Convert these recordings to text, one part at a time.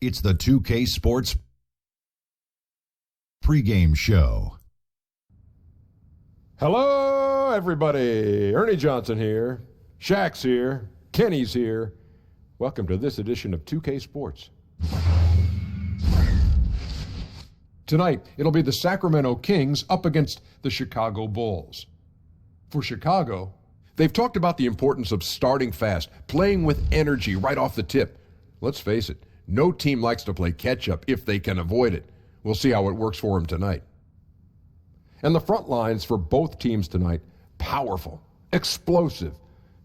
It's the 2K Sports pregame show. Hello, everybody. Ernie Johnson here. Shaq's here. Kenny's here. Welcome to this edition of 2K Sports. Tonight, it'll be the Sacramento Kings up against the Chicago Bulls. For Chicago, they've talked about the importance of starting fast, playing with energy right off the tip. Let's face it, no team likes to play catch-up if they can avoid it. We'll see how it works for them tonight. And the front lines for both teams tonight, powerful, explosive.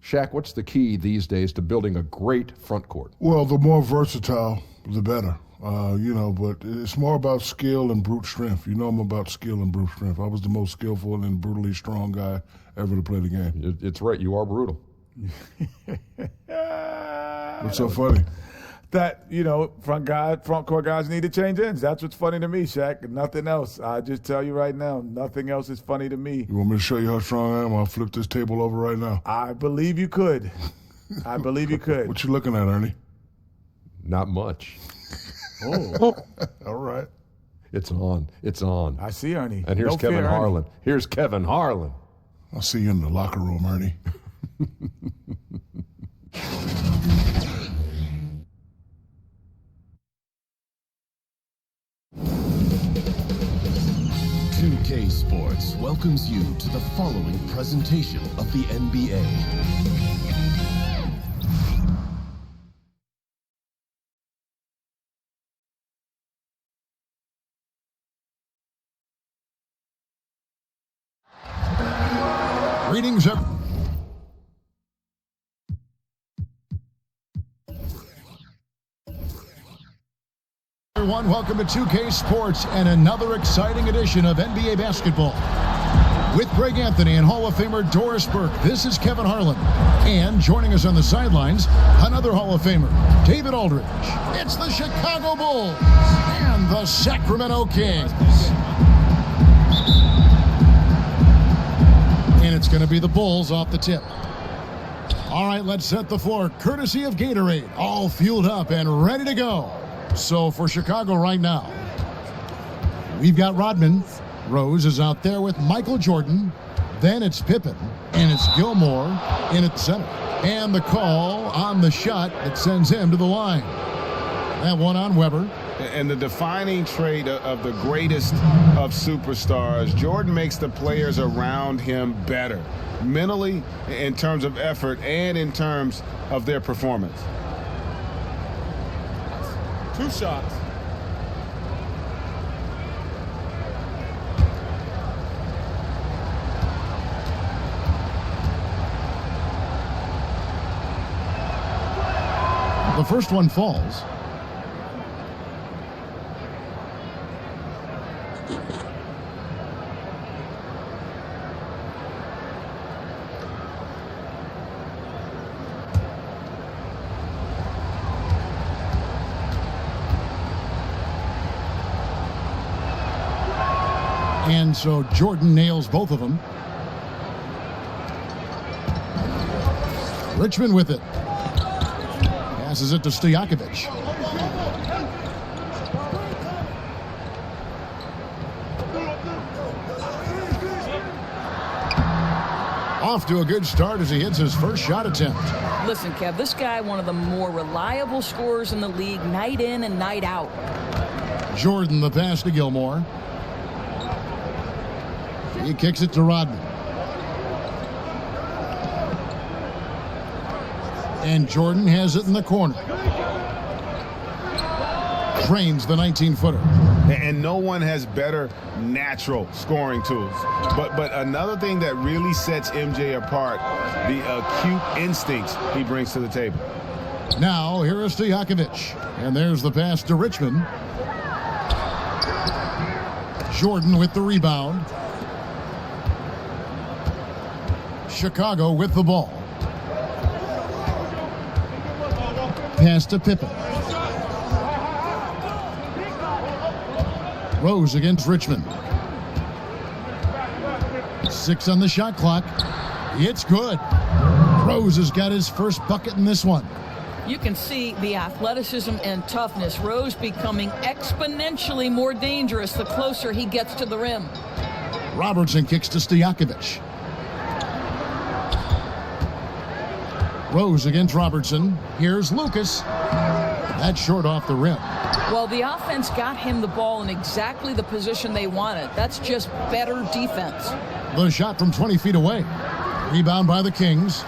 Shaq, what's the key these days to building a great front court? Well, the more versatile, the better. But it's more about skill and brute strength. You know I'm about skill and brute strength. I was the most skillful and brutally strong guy ever to play the game. It's right, you are brutal. What's so funny? That, front court guys need to change ends. That's what's funny to me, Shaq. Nothing else. I just tell you right now, nothing else is funny to me. You want me to show you how strong I am? I'll flip this table over right now. I believe you could. I believe you could. What you looking at, Ernie? Not much. Oh. All right. It's on. It's on. I see Ernie. And here's No Kevin fear, Harlan. Here's Kevin Harlan. I'll see you in the locker room, Ernie. K Sports welcomes you to the following presentation of the NBA. Greetings, everyone. Welcome to 2K Sports and another exciting edition of NBA basketball. With Greg Anthony and Hall of Famer Doris Burke, this is Kevin Harlan. And joining us on the sidelines, another Hall of Famer, David Aldridge. It's the Chicago Bulls and the Sacramento Kings. And it's going to be the Bulls off the tip. All right, let's set the floor. Courtesy of Gatorade, all fueled up and ready to go. So for Chicago right now, we've got Rodman. Rose is out there with Michael Jordan. Then it's Pippen. And it's Gilmore in at the center. And the call on the shot that sends him to the line. That one on Weber. And the defining trait of the greatest of superstars, Jordan makes the players around him better. Mentally, in terms of effort, and in terms of their performance. 2 shots. The first one falls. And so Jordan nails both of them. Richmond with it. Passes it to Stojakovic. Off to a good start as he hits his first shot attempt. Listen, Kev, this guy, one of the more reliable scorers in the league, night in and night out. Jordan, the pass to Gilmore. He kicks it to Rodman. And Jordan has it in the corner. Drains the 19-footer. And no one has better natural scoring tools. But another thing that really sets MJ apart, the acute instincts he brings to the table. Now, here is Stojakovic. And there's the pass to Richmond. Jordan with the rebound. Chicago with the ball. Pass to Pippen. Rose against Richmond. 6 on the shot clock. It's good. Rose has got his first bucket in this one. You can see the athleticism and toughness. Rose becoming exponentially more dangerous the closer he gets to the rim. Robertson kicks to Stojakovic. Rose against Robertson. Here's Lucas. That's short off the rim. Well, the offense got him the ball in exactly the position they wanted. That's just better defense. The shot from 20 feet away. Rebound by the Kings.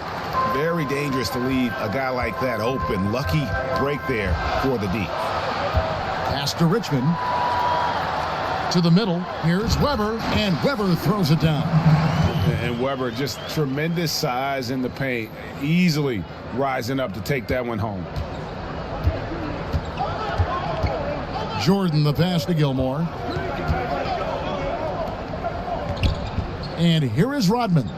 Very dangerous to leave a guy like that open. Lucky break there for the D. Pass to Richmond. To the middle. Here's Weber, and Weber throws it down. And Weber, just tremendous size in the paint, easily rising up to take that one home. Jordan, the pass to Gilmore. And here is Rodman.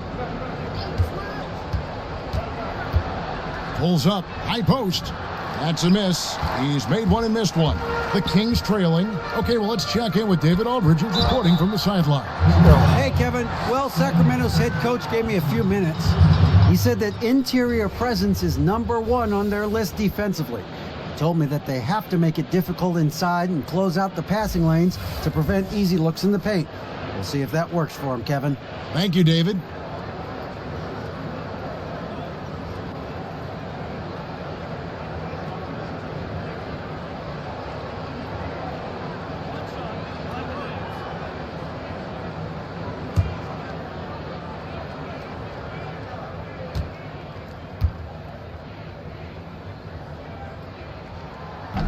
Pulls up, high post. That's a miss. He's made one and missed one. The Kings trailing. Okay, well, let's check in with David Aldridge, who's reporting from the sideline. Hey, Kevin. Well, Sacramento's head coach gave me a few minutes. He said that interior presence is #1 on their list defensively. He told me that they have to make it difficult inside and close out the passing lanes to prevent easy looks in the paint. We'll see if that works for him, Kevin. Thank you, David.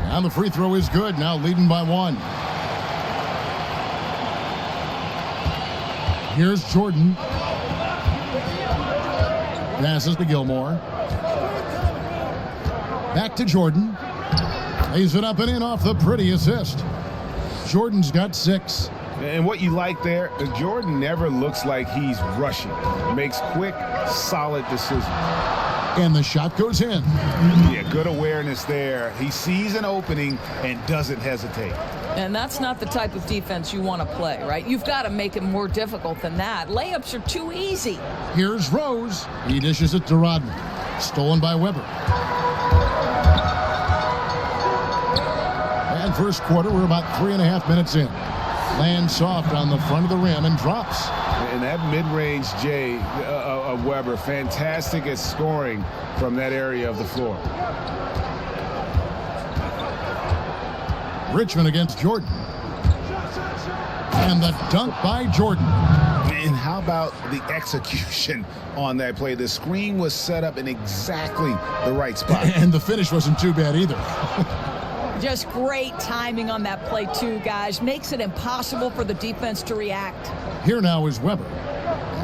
And the free throw is good, now leading by 1. Here's Jordan. Passes to Gilmore. Back to Jordan. Lays it up and in off the pretty assist. Jordan's got 6. And what you like there, Jordan never looks like he's rushing. Makes quick, solid decisions. And the shot goes in. Yeah, good awareness there. He sees an opening and doesn't hesitate. And that's not the type of defense you want to play, right? You've got to make it more difficult than that. Layups are too easy. Here's Rose. He dishes it to Rodman. Stolen by Weber. And first quarter, we're about 3.5 minutes in. Lands soft on the front of the rim and drops. And that mid-range J of Weber, fantastic at scoring from that area of the floor. Richmond against Jordan. And the dunk by Jordan. And how about the execution on that play? The screen was set up in exactly the right spot. And the finish wasn't too bad either. Just great timing on that play, too, guys. Makes it impossible for the defense to react. Here now is Weber.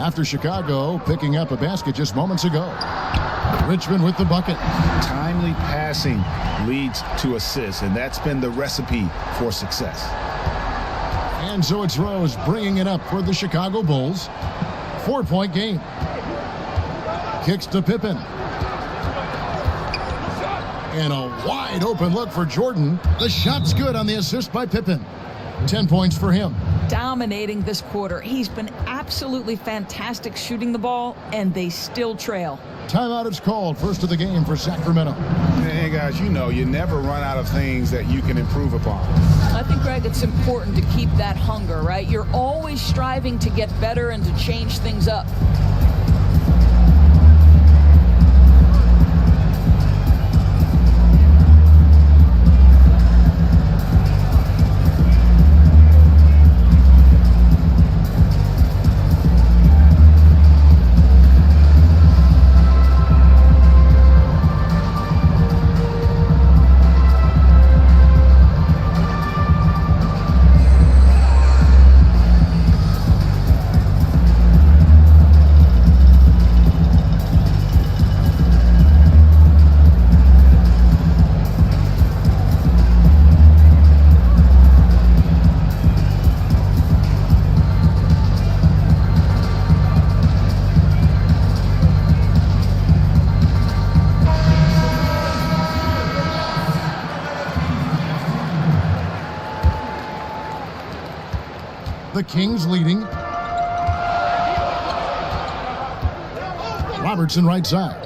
After Chicago picking up a basket just moments ago. Richmond with the bucket. Timely passing leads to assists, and that's been the recipe for success. And so it's Rose bringing it up for the Chicago Bulls. 4-point game. Kicks to Pippen. And a wide open look for Jordan. The shot's good on the assist by Pippen. 10 points for him. Dominating this quarter. He's been absolutely fantastic shooting the ball, and they still trail. Timeout is called. First of the game for Sacramento. Hey, guys, you know you never run out of things that you can improve upon. I think, Greg, it's important to keep that hunger, right? You're always striving to get better and to change things up. The Kings leading. Robertson right side.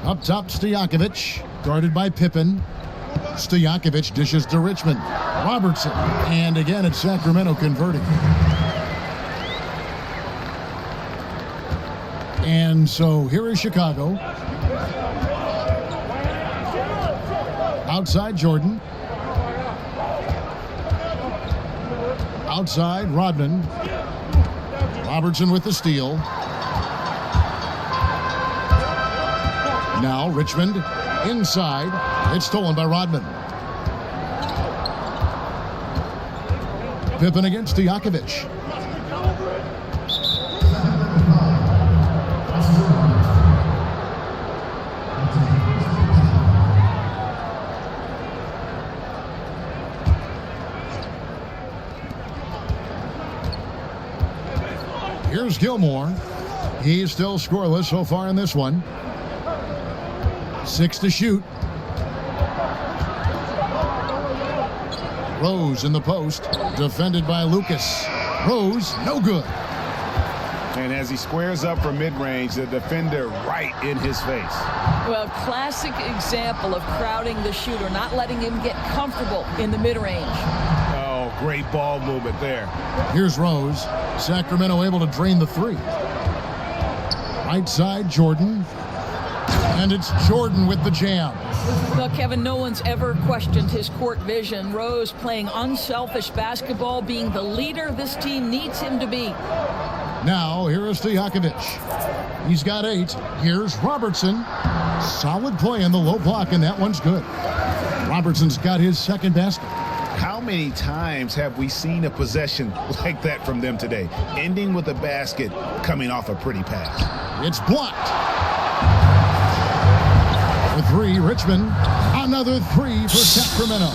Up top, Stojakovic, guarded by Pippen. Stojakovic dishes to Richmond. Robertson, and again it's Sacramento converting. And so here is Chicago. Outside Jordan. Outside Rodman. Robertson with the steal. Now Richmond inside. It's stolen by Rodman. Pippen against Stojakovic. Here's Gilmore. He's still scoreless so far in this one. 6 to shoot. Rose in the post, defended by Lucas. Rose, no good. And as he squares up for mid-range, the defender right in his face. Well, classic example of crowding the shooter, not letting him get comfortable in the mid-range. Oh, great ball movement there. Here's Rose. Sacramento able to drain the three. Right side, Jordan. And it's Jordan with the jam. Well, Kevin, no one's ever questioned his court vision. Rose playing unselfish basketball, being the leader this team needs him to be. Now, here is Stojakovic. He's got 8. Here's Robertson. Solid play in the low block, and that one's good. Robertson's got his second basket. How many times have we seen a possession like that from them today? Ending with a basket coming off a pretty pass. It's blocked. For 3, Richmond. Another 3 for Sacramento.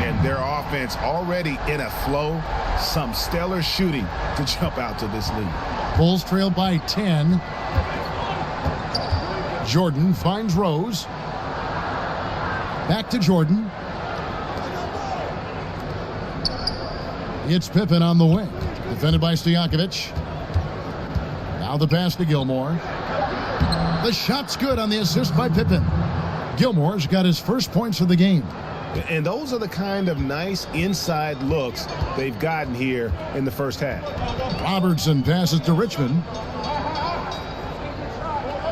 And their offense already in a flow. Some stellar shooting to jump out to this lead. Bulls trail by 10. Jordan finds Rose. Back to Jordan. It's Pippen on the wing. Defended by Stojakovic. Now the pass to Gilmore. The shot's good on the assist by Pippen. Gilmore's got his first points of the game. And those are the kind of nice inside looks they've gotten here in the first half. Robertson passes to Richmond.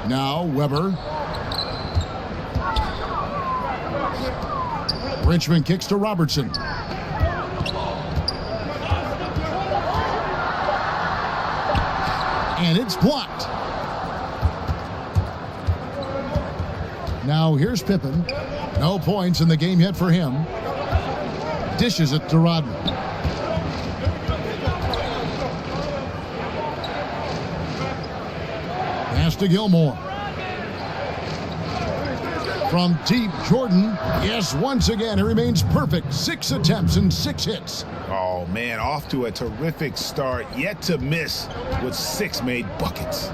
Now Weber. Richmond kicks to Robertson. And it's blocked. Now here's Pippen. No points in the game yet for him. Dishes it to Rodman. Pass to Gilmore. From deep, Jordan. Yes, once again, it remains perfect. 6 attempts and 6 hits. Oh, man, off to a terrific start. Yet to miss with 6 made buckets.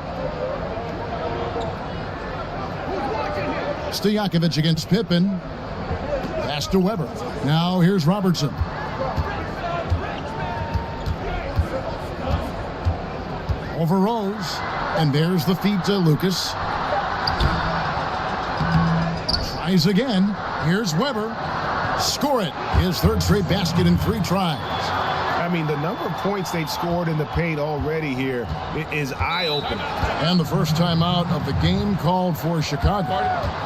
Stojakovic against Pippen. Pass to Weber. Now here's Robertson. Over Rose. And there's the feed to Lucas. Tries again. Here's Weber. Score it. His third straight basket in 3 tries. I mean, the number of points they've scored in the paint already here is eye-opening. And the first time out of the game called for Chicago.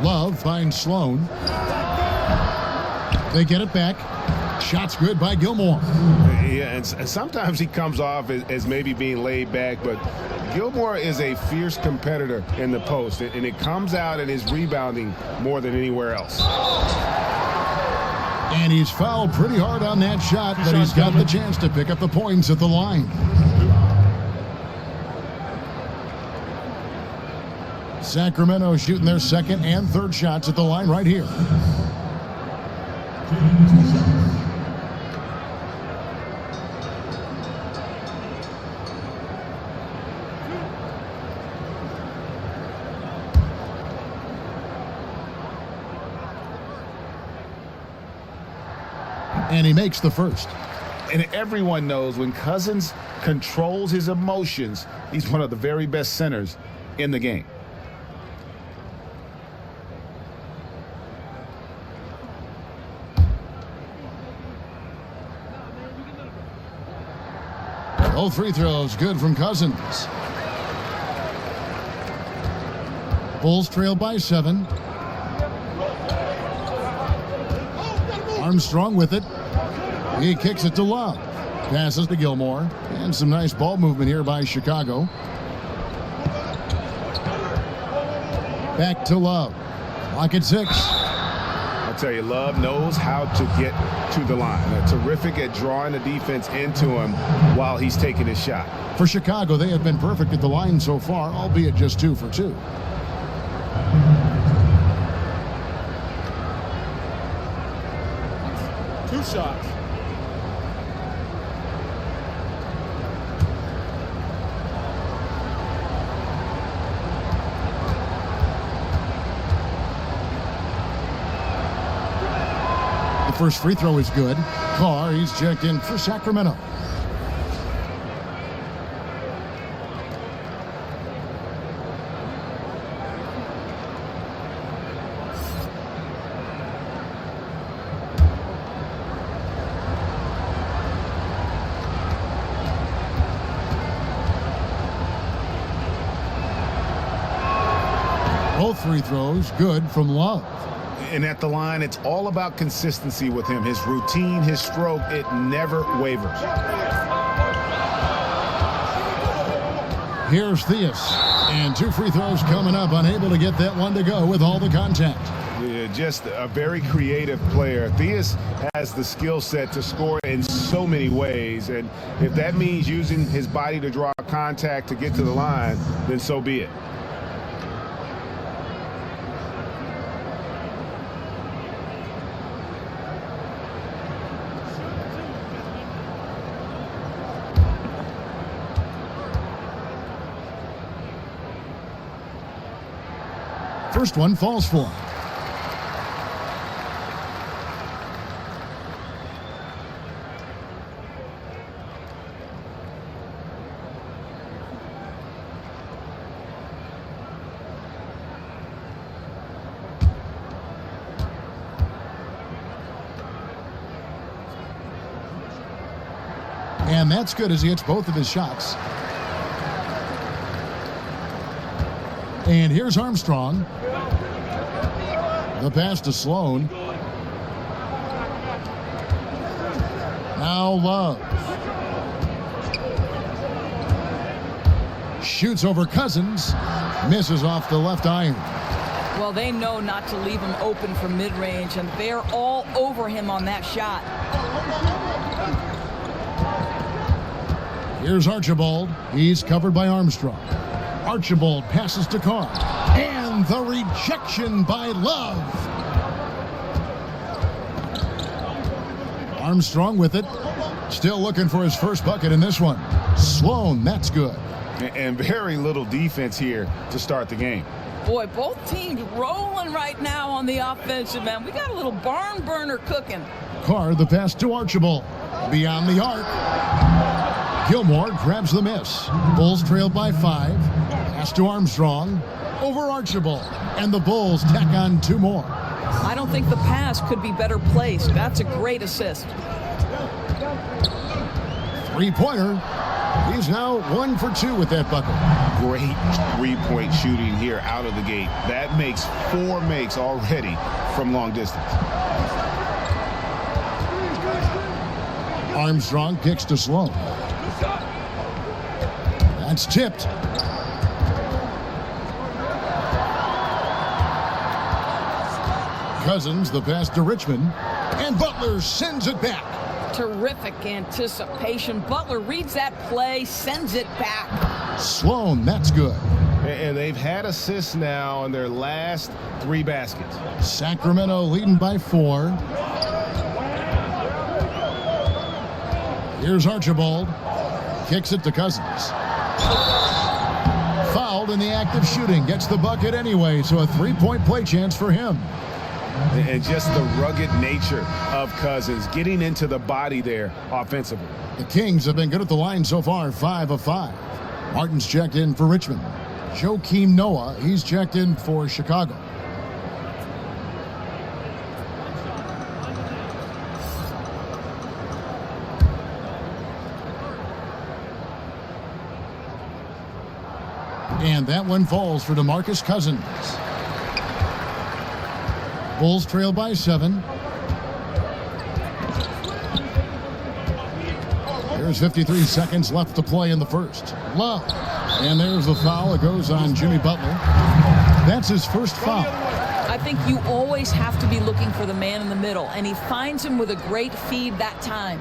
Love finds Sloan. They get it back. Shot's good by Gilmore. Yeah, and sometimes he comes off as maybe being laid back, but Gilmore is a fierce competitor in the post, and it comes out in his rebounding more than anywhere else. And he's fouled pretty hard on that shot, but he's got the chance to pick up the points at the line. Sacramento shooting their second and third shots at the line right here. And he makes the first. And everyone knows when Cousins controls his emotions, he's one of the very best centers in the game. Both free throws good from Cousins. Bulls trail by 7. Armstrong with it. He kicks it to Love. Passes to Gilmore. And some nice ball movement here by Chicago. Back to Love. Clock at 6. I'll tell you, Love knows how to get to the line. They're terrific at drawing the defense into him while he's taking his shot. For Chicago, they have been perfect at the line so far, albeit just 2 for 2. Two shots. The first free throw is good. Carr, he's checked in for Sacramento. Both free throws good from Love. And at the line, it's all about consistency with him. His routine, his stroke, it never wavers. Here's Theus. And 2 free throws coming up. Unable to get that one to go with all the contact. Yeah, just a very creative player. Theus has the skill set to score in so many ways. And if that means using his body to draw contact to get to the line, then so be it. First one falls for him. And that's good as he hits both of his shots. And here's Armstrong. The pass to Sloan. Now Love. Shoots over Cousins. Misses off the left iron. Well, they know not to leave him open from mid-range, and they're all over him on that shot. Here's Archibald. He's covered by Armstrong. Archibald passes to Carr. And the rejection by Love. Armstrong with it. Still looking for his first bucket in this one. Sloan, that's good. And very little defense here to start the game. Boy, both teams rolling right now on the offensive end. We got a little barn burner cooking. Carr, the pass to Archibald. Beyond the arc. Gilmore grabs the miss. Bulls trailed by 5. Pass to Armstrong. Over Archibald. And the Bulls tack on 2 more. I don't think the pass could be better placed. That's a great assist. 3-pointer. He's now 1 for 2 with that bucket. Great three-point shooting here out of the gate. That makes 4 makes already from long distance. Armstrong kicks to Sloan. That's tipped. Cousins, the pass to Richmond. And Butler sends it back. Terrific anticipation. Butler reads that play, sends it back. Sloan, that's good. And they've had assists now in their last 3 baskets. Sacramento leading by 4. Here's Archibald. Kicks it to Cousins. Fouled in the act of shooting. Gets the bucket anyway, so a 3-point play chance for him. And just the rugged nature of Cousins getting into the body there offensively. The Kings have been good at the line so far, 5 of 5. Martin's checked in for Richmond. Joakim Noah, he's checked in for Chicago. And that one falls for DeMarcus Cousins. Bulls trail by 7. There's 53 seconds left to play in the first. Love. And there's the foul. It goes on Jimmy Butler. That's his first foul. I think you always have to be looking for the man in the middle, and he finds him with a great feed that time.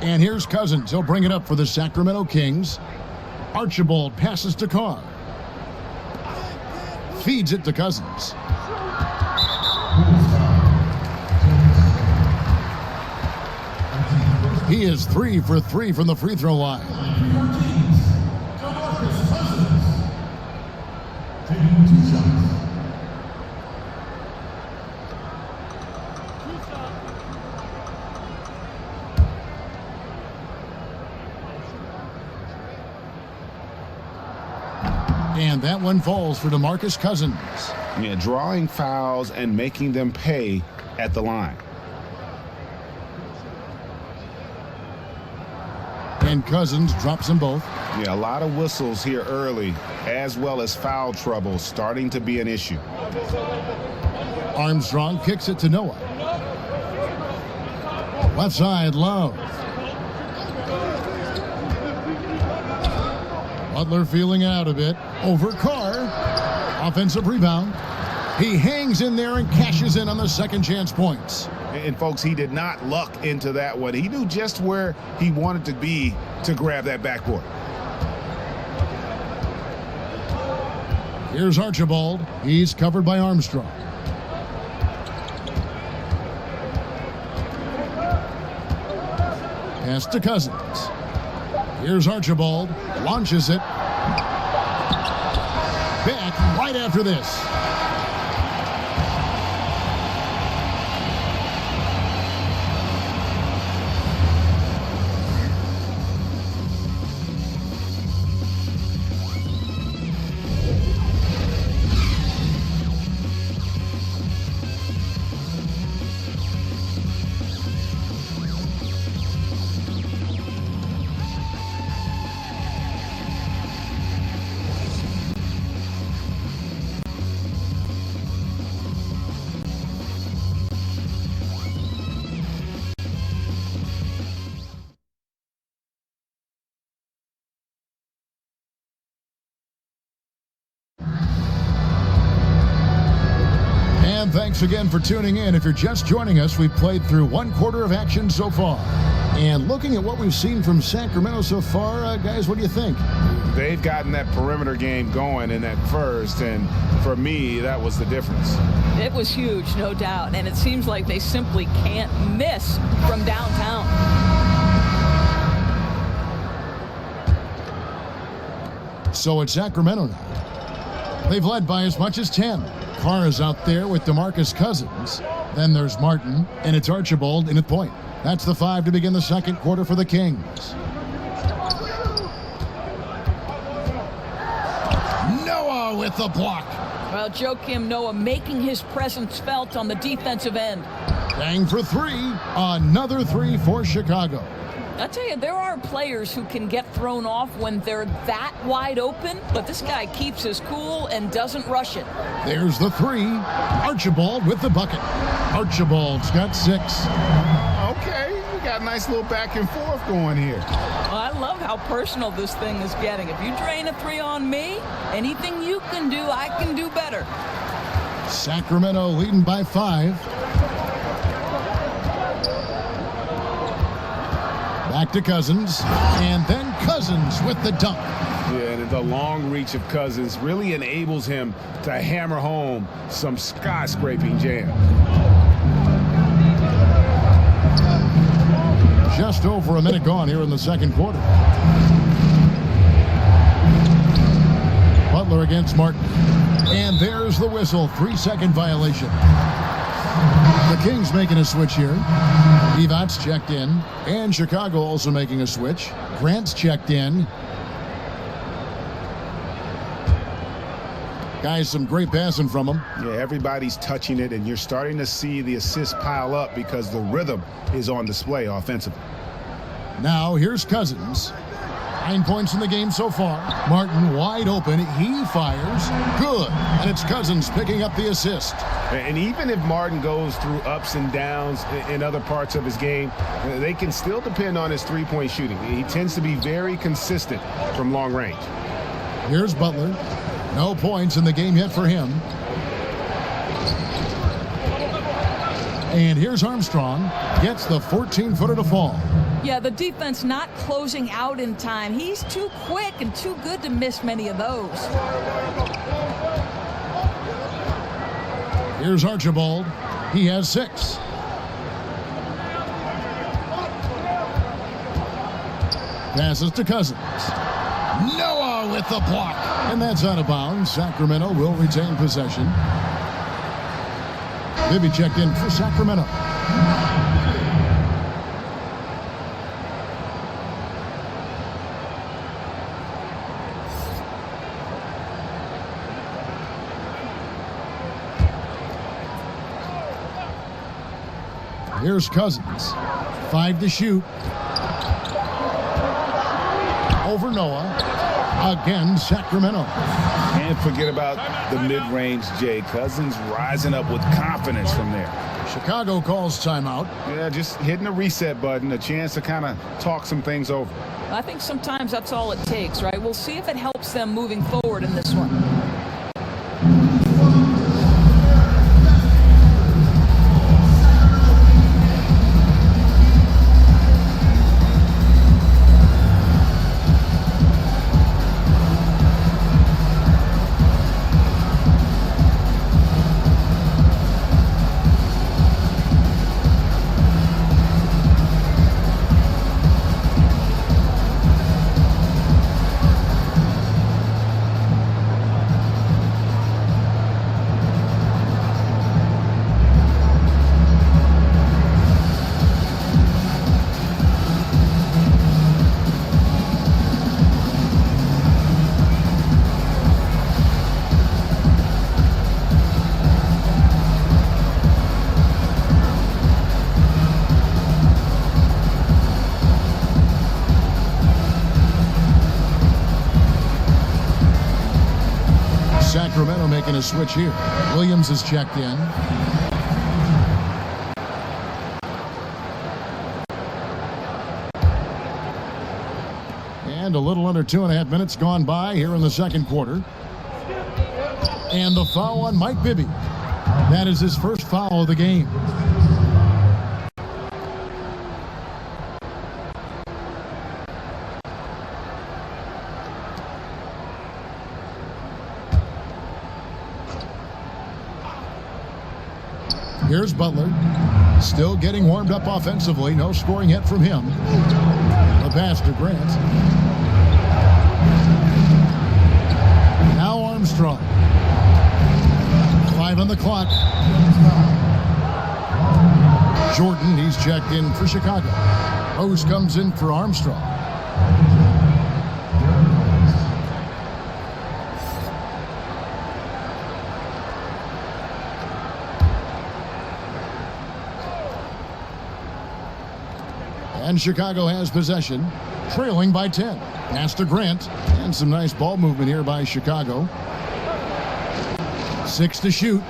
And here's Cousins. He'll bring it up for the Sacramento Kings. Archibald passes to Carr. Feeds it to Cousins. He is 3 for 3 from the free throw line. And that one falls for DeMarcus Cousins. Yeah, drawing fouls and making them pay at the line. And Cousins drops them both. Yeah, a lot of whistles here early, as well as foul trouble starting to be an issue. Armstrong kicks it to Noah. Left side, Love. Butler feeling it out a bit. Over Carr. Offensive rebound. He hangs in there and cashes in on the second chance points. And folks, he did not luck into that one. He knew just where he wanted to be to grab that backboard. Here's Archibald. He's covered by Armstrong. Pass to Cousins. Here's Archibald. Launches it. Back right after this. And thanks again for tuning in. If you're just joining us, we've played through 1 quarter of action so far. And looking at what we've seen from Sacramento so far, guys, what do you think? They've gotten that perimeter game going in that first, and for me, that was the difference. It was huge, no doubt, and it seems like they simply can't miss from downtown. So it's Sacramento now. They've led by as much as 10. Carr is out there with DeMarcus Cousins. Then there's Martin, and it's Archibald in at point. That's the 5 to begin the second quarter for the Kings. Noah with the block. Well, Joakim Noah making his presence felt on the defensive end. Bang for three. Another three for Chicago. I tell you, there are players who can get thrown off when they're that wide open, but this guy keeps his cool and doesn't rush it. There's the three. Archibald with the bucket. Archibald's got 6. Okay, we got a nice little back and forth going here. Well, I love how personal this thing is getting. If you drain a 3 on me, anything you can do, I can do better. Sacramento leading by 5. Back to Cousins, and then Cousins with the dunk. Yeah, and the long reach of Cousins really enables him to hammer home some skyscraping jam. Just over a minute gone here in the second quarter. Butler against Martin. And there's the whistle. 3-second violation. The Kings making a switch here. Evot's checked in. And Chicago also making a switch. Grant's checked in. Guys, some great passing from him. Yeah, everybody's touching it, and you're starting to see the assists pile up because the rhythm is on display offensively. Now, here's Cousins. 9 points in the game so far. Martin wide open. He fires. Good. And it's Cousins picking up the assist. And even if Martin goes through ups and downs in other parts of his game, they can still depend on his three-point shooting. He tends to be very consistent from long range. Here's Butler. No points in the game yet for him. And here's Armstrong. Gets the 14-footer to fall. Yeah, the defense not closing out in time. He's too quick and too good to miss many of those. Here's Archibald. He has 6. Passes to Cousins. Noah with the block. And that's out of bounds. Sacramento will retain possession. Bibby checked in for Sacramento. Here's Cousins. 5 to shoot. Over Noah. Again, Sacramento. Can't forget about the mid-range, Jay. Cousins rising up with confidence from there. Chicago calls timeout. Yeah, just hitting the reset button, a chance to kind of talk some things over. I think sometimes that's all it takes, right? We'll see if it helps them moving forward in this one. Sacramento making a switch here. Williams is checked in. And a little under 2.5 minutes gone by here in the second quarter. And the foul on Mike Bibby. That is his first foul of the game. Here's Butler. Still getting warmed up offensively. No scoring yet from him. The pass to Grant. Now Armstrong. 5 on the clock. Jordan, he's checked in for Chicago. Rose comes in for Armstrong. And Chicago has possession, trailing by 10. Pass to Grant, and some nice ball movement here by Chicago. 6 to shoot.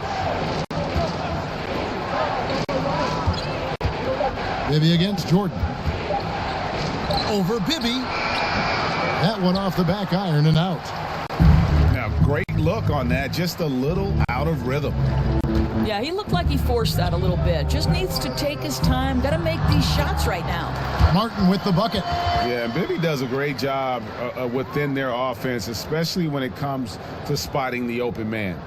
Bibby against Jordan. Over Bibby. That one off the back iron and out. Now, great look on that. Just a little out of rhythm. Yeah, he looked like he forced that a little bit. Just needs to take his time. Got to make these shots right now. Martin with the bucket. Yeah, and Bibby does a great job within their offense, especially when it comes to spotting the open man.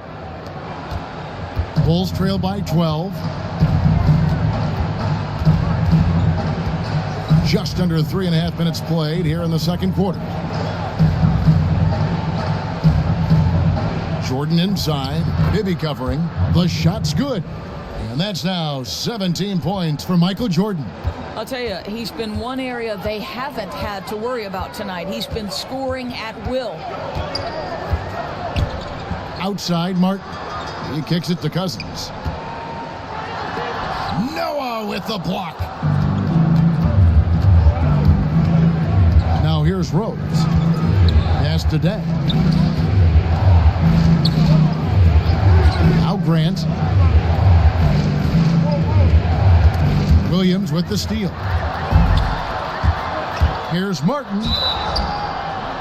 Bulls trail by 12. Just under 3.5 minutes played here in the second quarter. Jordan inside, Bibby covering. The shot's good. And that's now 17 points for Michael Jordan. I'll tell you, he's been one area they haven't had to worry about tonight. He's been scoring at will. Outside, Martin. He kicks it to Cousins. Noah with the block. Now here's Rose. Pass to Day. Now Grant. Williams with the steal. Here's Martin.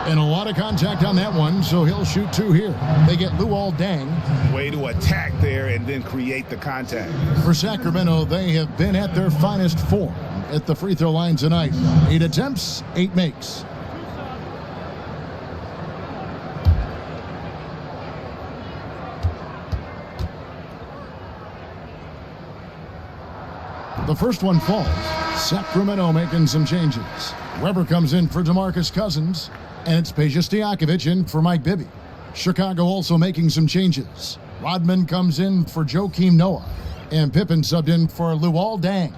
And a lot of contact on that one, so he'll shoot 2 here. They get Luol Deng. Way to attack there and then create the contact. For Sacramento, they have been at their finest form at the free throw line tonight. 8 attempts, 8 makes. The first one falls. Sacramento making some changes. Weber comes in for DeMarcus Cousins, and it's Peja Stojakovic in for Mike Bibby. Chicago also making some changes. Rodman comes in for Joakim Noah, and Pippen subbed in for Luol Deng.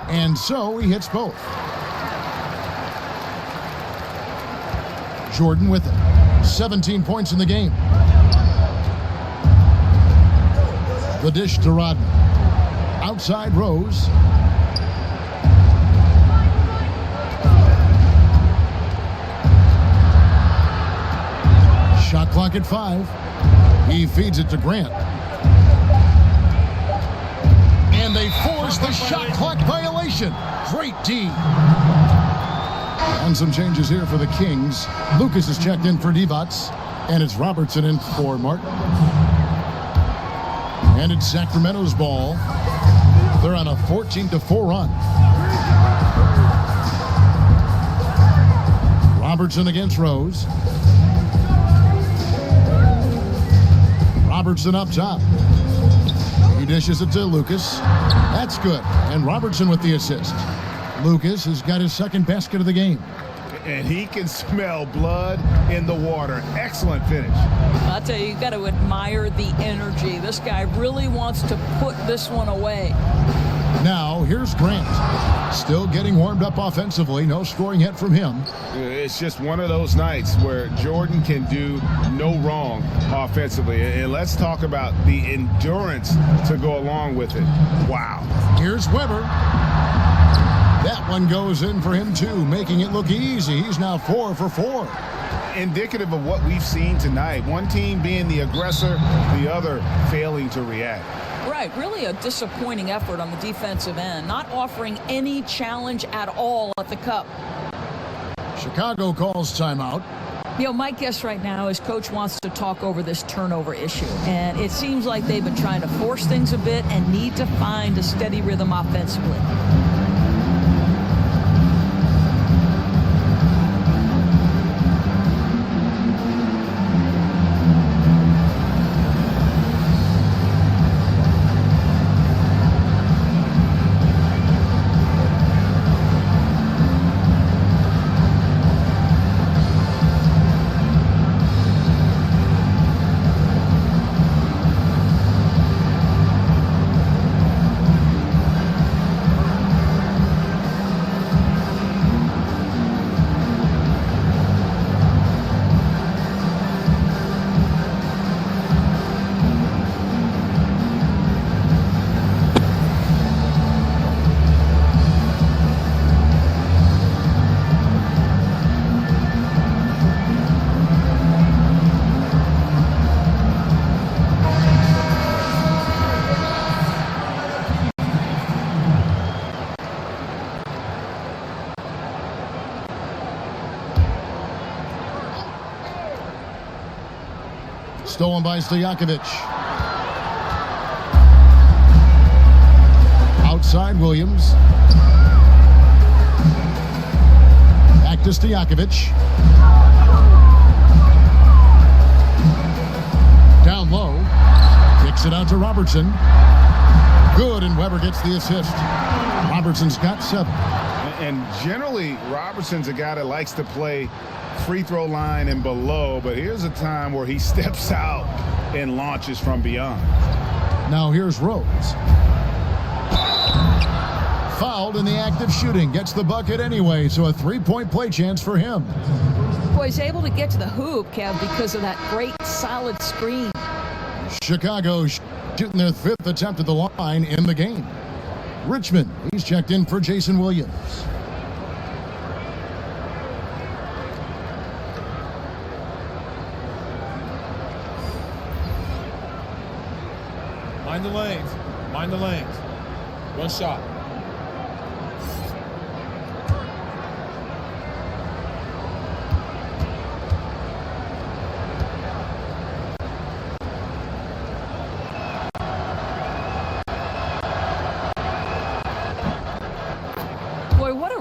And so he hits both. Jordan with it. 17 points in the game. The dish to Rodman. Outside Rose. Shot clock at 5. He feeds it to Grant. And they force the shot clock violation. Great D. And some changes here for the Kings. Lucas is checked in for Divac, and it's Robertson in for Martin. And it's Sacramento's ball. They're on a 14-4 run. Robertson against Rose. Robertson up top. He dishes it to Lucas. That's good. And Robertson with the assist. Lucas has got his second basket of the game. And he can smell blood in the water. Excellent finish. I'll tell you, got to admire the energy. This guy really wants to put this one away. Now, here's Grant. Still getting warmed up offensively. No scoring yet from him. It's just one of those nights where Jordan can do no wrong offensively. And let's talk about the endurance to go along with it. Wow. Here's Weber. That one goes in for him, too, making it look easy. He's now 4 for 4. Indicative of what we've seen tonight. One team being the aggressor, the other failing to react. Right, really a disappointing effort on the defensive end, not offering any challenge at all at the cup. Chicago calls timeout. You know, my guess right now is Coach wants to talk over this turnover issue, and it seems like they've been trying to force things a bit and need to find a steady rhythm offensively. Stolen by Stojakovic. Outside Williams. Back to Stojakovic. Down low. Kicks it out to Robertson. Good, and Weber gets the assist. Robertson's got 7. And generally, Robertson's a guy that likes to play free throw line and below, but here's a time where he steps out and launches from beyond. Now here's Rose. Fouled in the act of shooting. Gets the bucket anyway, so a 3-point play chance for him. Boy, he's able to get to the hoop, Kev, because of that great solid screen. Chicago shooting their 5th attempt at the line in the game. Richmond, he's checked in for Jason Williams. Mind the lanes. Mind the lanes. One shot.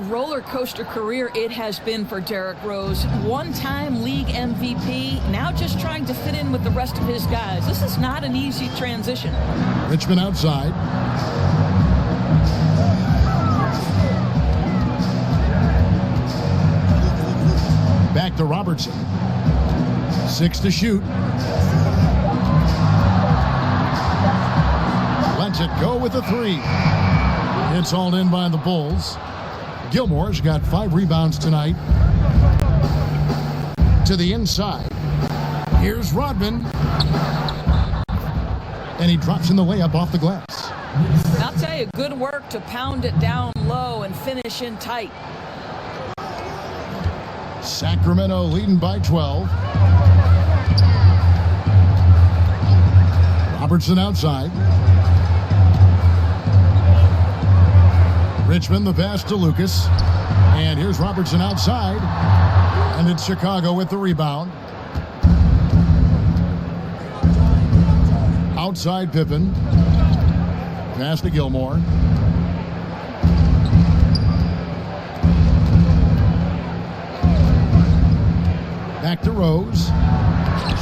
Roller coaster career it has been for Derrick Rose. One-time league MVP, now just trying to fit in with the rest of his guys. This is not an easy transition. Richmond outside. Back to Robertson. 6 to shoot. Lets it go with a 3. It's hauled in by the Bulls. Gilmore's got 5 rebounds tonight. To the inside. Here's Rodman. And he drops in the layup off the glass. I'll tell you, good work to pound it down low and finish in tight. Sacramento leading by 12. Robertson outside. Richmond, the pass to Lucas. And here's Robertson outside. And it's Chicago with the rebound. Outside Pippen. Pass to Gilmore. Back to Rose.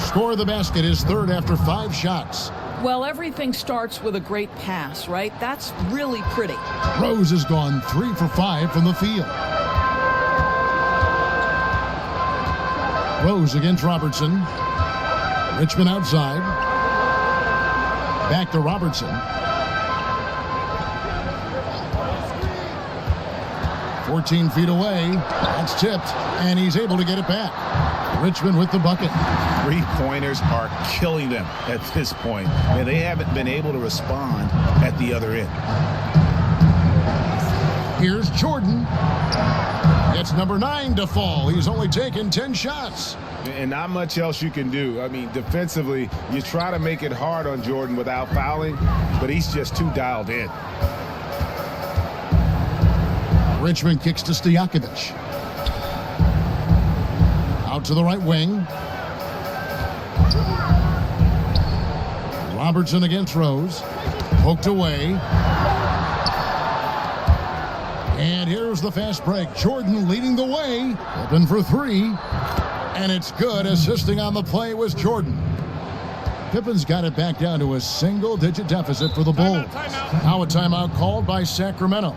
Score the basket, his 3rd after 5 shots. Well, everything starts with a great pass, right? That's really pretty. Rose has gone 3 for 5 from the field. Rose against Robertson. Richmond outside. Back to Robertson. 14 feet away. That's tipped, and he's able to get it back. Richmond with the bucket. 3-pointers are killing them at this point, and they haven't been able to respond at the other end. Here's Jordan. Gets number 9 to fall. He's only taken 10 shots. And not much else you can do. I mean, defensively, you try to make it hard on Jordan without fouling, but he's just too dialed in. Richmond kicks to Stojakovic. Out to the right wing. Robertson against Rose. Poked away. And here's the fast break. Jordan leading the way. Open for 3. And it's good. Assisting on the play was Jordan. Pippen's got it back down to a single-digit deficit for the Bulls. Now a timeout called by Sacramento.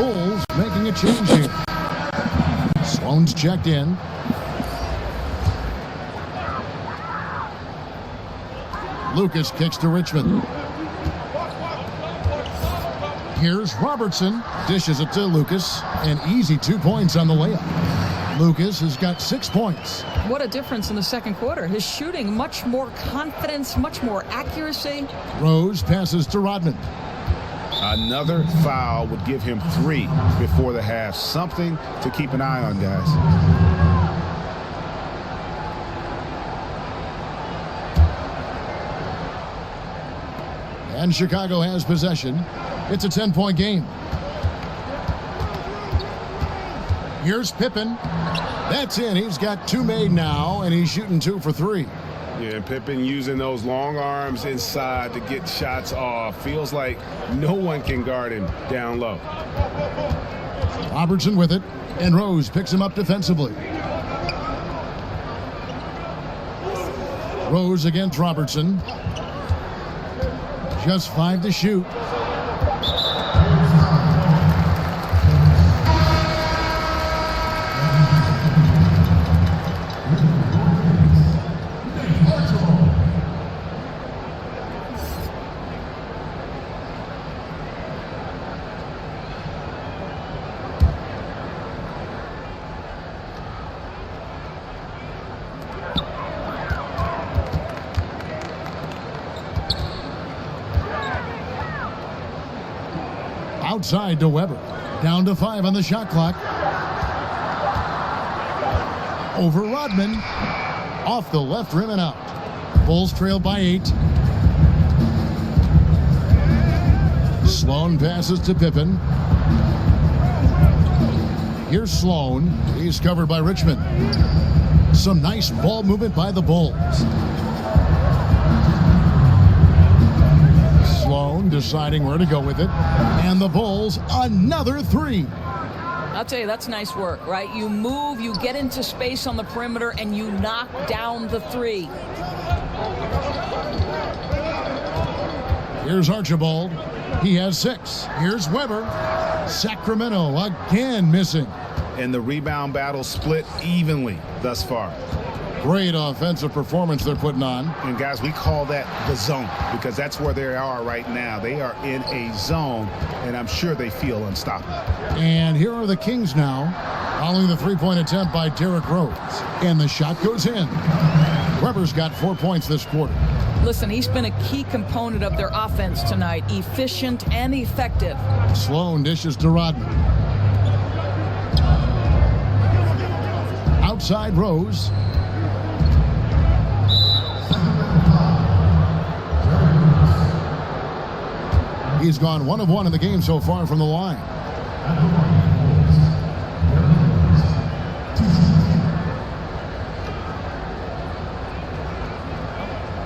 Bulls making a change here. Sloan's checked in. Lucas kicks to Richmond. Here's Robertson. Dishes it to Lucas. An easy 2 points on the layup. Lucas has got 6 points. What a difference in the second quarter. His shooting, much more confidence, much more accuracy. Rose passes to Rodman. Another foul would give him 3 before the half. Something to keep an eye on, guys. And Chicago has possession. It's a 10-point game. Here's Pippen. That's in. He's got 2 made now, and he's shooting 2 for 3. Yeah, and Pippen using those long arms inside to get shots off. Feels like no one can guard him down low. Robertson with it, and Rose picks him up defensively. Rose against Robertson. Just 5 to shoot. Outside to Weber. Down to 5 on the shot clock. Over Rodman. Off the left rim and out. Bulls trail by 8. Sloan passes to Pippen. Here's Sloan. He's covered by Richmond. Some nice ball movement by the Bulls. Sloan deciding where to go with it. And the Bulls, another 3. I'll tell you, that's nice work, right? You move, you get into space on the perimeter, and you knock down the 3. Here's Archibald. He has 6. Here's Weber. Sacramento again missing. And the rebound battle split evenly thus far. Great offensive performance they're putting on. And guys, we call that the zone because that's where they are right now. They are in a zone, and I'm sure they feel unstoppable. And here are the Kings now, following the 3-point attempt by Derrick Rose. And the shot goes in. Weber's got 4 points this quarter. Listen, he's been a key component of their offense tonight. Efficient and effective. Sloan dishes to Rodman. Outside Rose. He's gone 1 of 1 in the game so far from the line.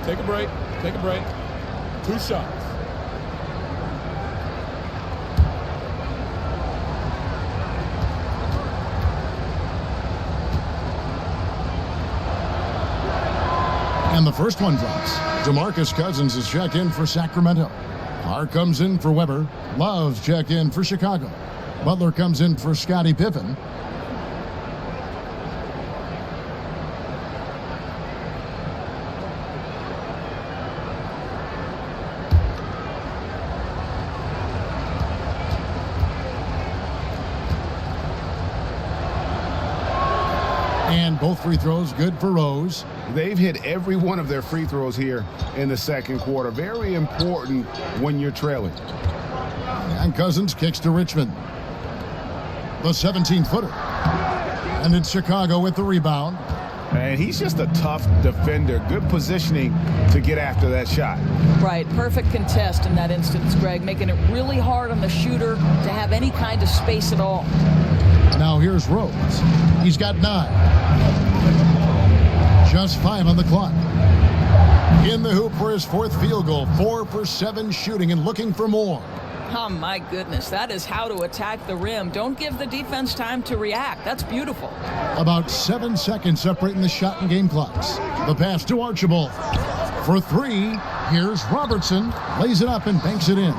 Take a break. Take a break. 2 shots. And the first one drops. DeMarcus Cousins is checked in for Sacramento. Clark comes in for Weber. Love's checked in for Chicago. Butler comes in for Scottie Pippen. And both free throws good for Rose. They've hit every one of their free throws here in the second quarter. Very important when you're trailing. And Cousins kicks to Richmond. The 17-footer. And it's Chicago with the rebound. And he's just a tough defender. Good positioning to get after that shot. Right, perfect contest in that instance, Greg, making it really hard on the shooter to have any kind of space at all. Now here's Rose. He's got 9. Just 5 on the clock. In the hoop for his 4th field goal. 4 for 7 shooting and looking for more. Oh, my goodness. That is how to attack the rim. Don't give the defense time to react. That's beautiful. About 7 seconds separating the shot and game clocks. The pass to Archibald. For 3, here's Robertson. Lays it up and banks it in.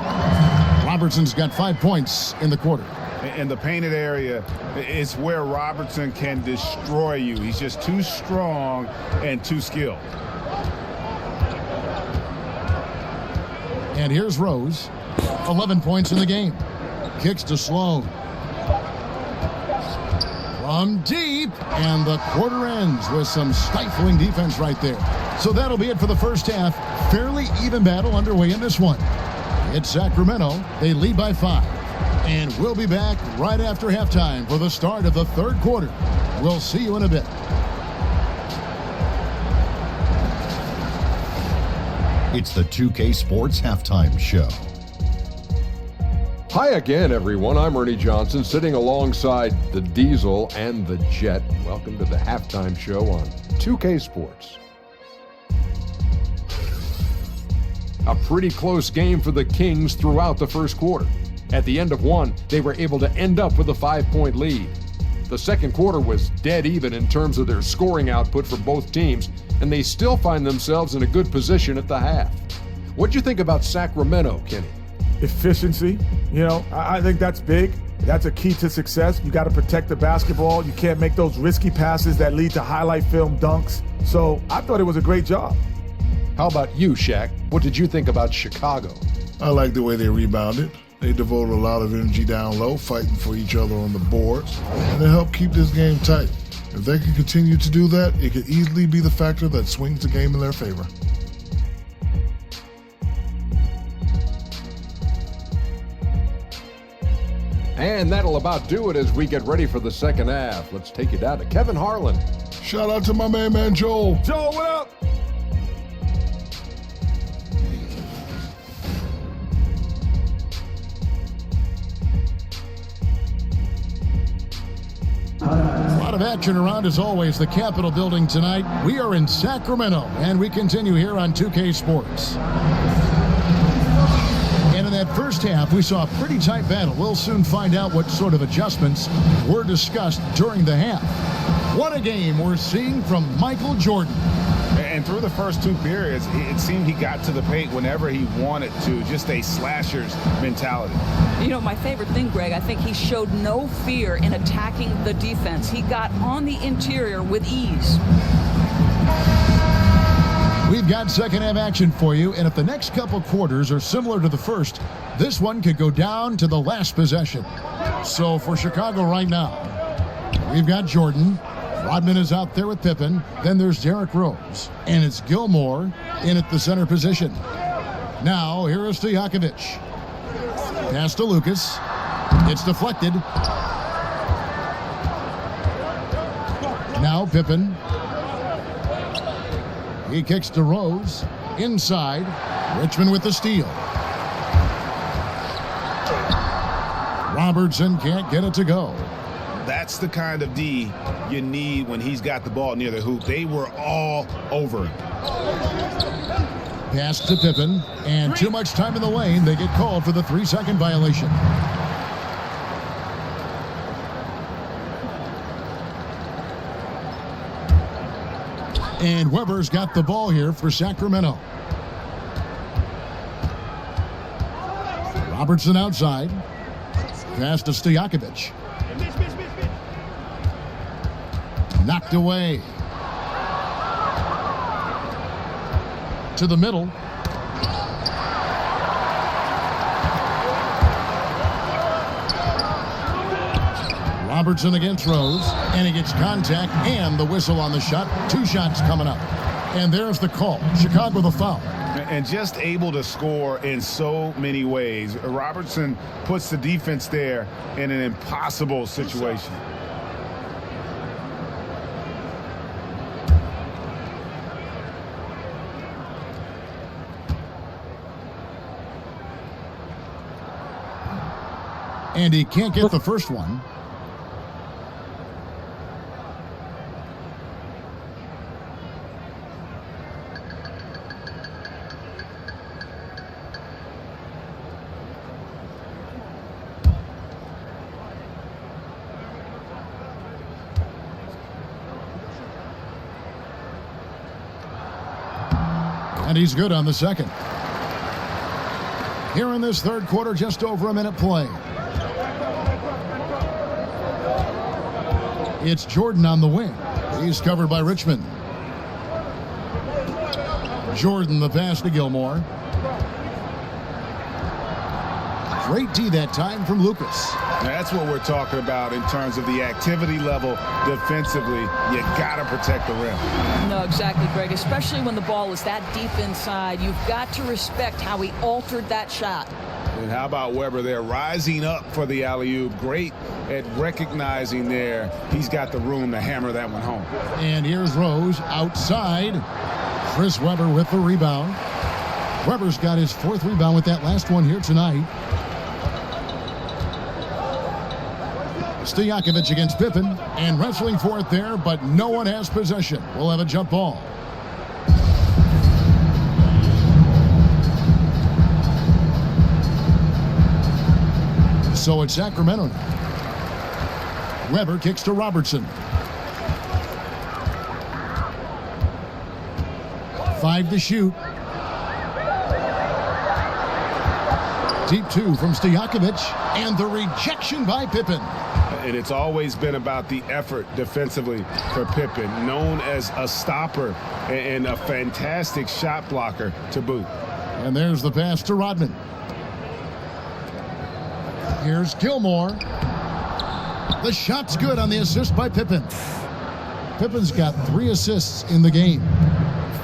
Robertson's got 5 points in the quarter. in the painted area is where Robertson can destroy you. He's just too strong and too skilled. And here's Rose, 11 points in the game. Kicks to Sloan. From deep, and the quarter ends with some stifling defense right there. So that'll be it for the first half. Fairly even battle underway in this one. It's Sacramento. They lead by 5. And we'll be back right after halftime for the start of the third quarter. We'll see you in a bit. It's the 2K Sports Halftime Show. Hi again, everyone. I'm Ernie Johnson, sitting alongside the Diesel and the Jet. Welcome to the halftime show on 2K Sports. A pretty close game for the Kings throughout the first quarter. At the end of one, they were able to end up with a 5-point lead. The second quarter was dead even in terms of their scoring output for both teams, and they still find themselves in a good position at the half. What'd you think about Sacramento, Kenny? Efficiency, I think that's big. That's a key to success. You got to protect the basketball. You can't make those risky passes that lead to highlight film dunks. So I thought it was a great job. How about you, Shaq? What did you think about Chicago? I like the way they rebounded. They devoted a lot of energy down low, fighting for each other on the boards, and they helped keep this game tight. If they can continue to do that, it could easily be the factor that swings the game in their favor. And that'll about do it as we get ready for the second half. Let's take you down to Kevin Harlan. Shout out to my man Joel. Joel, what up? A lot of action around, as always, the Capitol building tonight. We are in Sacramento, and we continue here on 2K Sports. And in that first half, we saw a pretty tight battle. We'll soon find out what sort of adjustments were discussed during the half. What a game we're seeing from Michael Jordan. And through the first two periods, it seemed he got to the paint whenever he wanted to, just a slasher's mentality. My favorite thing, Greg, I think he showed no fear in attacking the defense. He got on the interior with ease. We've got second half action for you, and if the next couple quarters are similar to the first, this one could go down to the last possession. So for Chicago right now, we've got Jordan. Rodman is out there with Pippen. Then there's Derrick Rose. And it's Gilmore in at the center position. Now, here is Stojakovic. Pass to Lucas. It's deflected. Now Pippen. He kicks to Rose. Inside. Richmond with the steal. Robertson can't get it to go. That's the kind of D you need when he's got the ball near the hoop. They were all over him. Pass to Pippen, and too much time in the lane. They get called for the 3-second violation. And Weber's got the ball here for Sacramento. Robertson outside. Pass to Stojakovic. Knocked away. To the middle. Robertson against Rose, and he gets contact and the whistle on the shot. 2 shots coming up. And there's the call. Chicago the foul. And just able to score in so many ways. Robertson puts the defense there in an impossible situation. And he can't get the first one. And he's good on the second. Here in this third quarter, just over a minute play. It's Jordan on the wing. He's covered by Richmond. Jordan the pass to Gilmore. Great D that time from Lucas. That's what we're talking about in terms of the activity level defensively. You got to protect the rim. No, exactly, Greg. Especially when the ball is that deep inside. You've got to respect how he altered that shot. And how about Weber there rising up for the alley-oop? Great at recognizing there. He's got the room to hammer that one home. And here's Rose outside. Chris Weber with the rebound. Weber's got his 4th rebound with that last one here tonight. Stojakovic against Pippen, and wrestling for it there, but no one has possession. We'll have a jump ball. So it's Sacramento now. Weber kicks to Robertson. 5 to shoot. Deep 2 from Stojakovic, and the rejection by Pippen. And it's always been about the effort defensively for Pippen, known as a stopper and a fantastic shot blocker to boot. And there's the pass to Rodman. Here's Gilmore. The shot's good on the assist by Pippen. Pippen's got 3 assists in the game.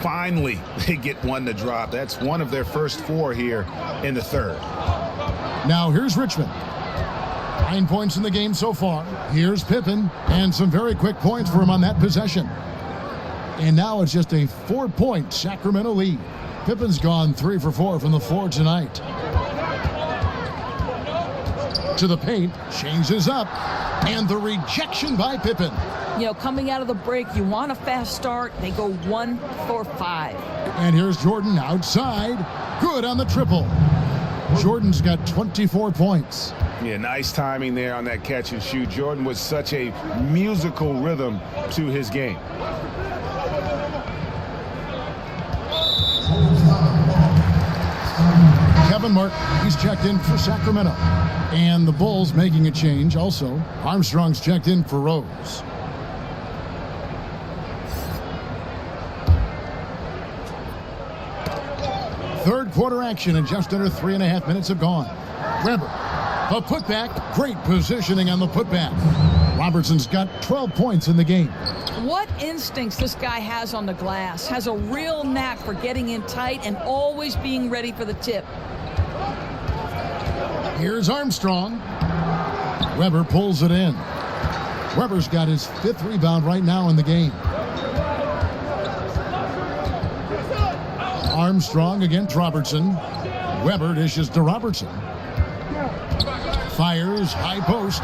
Finally, they get one to drop. That's one of their first 4 here in the 3rd. Now here's Richmond. 9 points in the game so far. Here's Pippen, and some very quick points for him on that possession. And now it's just a 4-point Sacramento lead. Pippen's gone 3 for 4 from the floor tonight. To the paint, changes up, and the rejection by Pippen. You know, coming out of the break, you want a fast start. They go 1 for 5. And here's Jordan outside. Good on the triple. Jordan's got 24 points. Yeah, nice timing there on that catch and shoot. Jordan was such a musical rhythm to his game. Kevin Martin, he's checked in for Sacramento. And the Bulls making a change also. Armstrong's checked in for Rose. Third quarter action, and just under 3.5 minutes have gone. Weber, a putback, great positioning on the putback. Robertson's got 12 points in the game. What instincts this guy has on the glass. Has a real knack for getting in tight and always being ready for the tip. Here's Armstrong. Weber pulls it in. Weber's got his 5th rebound right now in the game. Armstrong against Robertson. Weber dishes to Robertson. Fires, high post.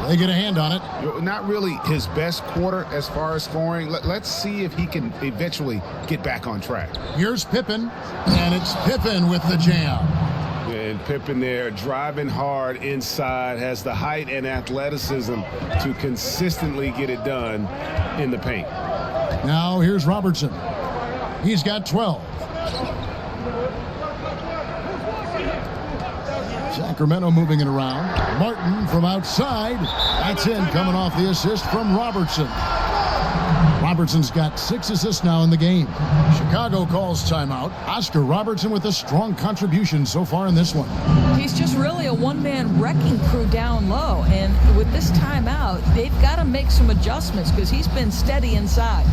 They get a hand on it. Not really his best quarter as far as scoring. Let's see if he can eventually get back on track. Here's Pippen, and it's Pippen with the jam. And Pippen there driving hard inside, has the height and athleticism to consistently get it done in the paint. Now here's Robertson. He's got 12. Sacramento moving it around. Martin from outside. That's in, coming off the assist from Robertson. Robertson's got 6 assists now in the game. Chicago calls timeout. Oscar Robertson with a strong contribution so far in this one. He's just really a one-man wrecking crew down low. And with this timeout, they've got to make some adjustments because he's been steady inside.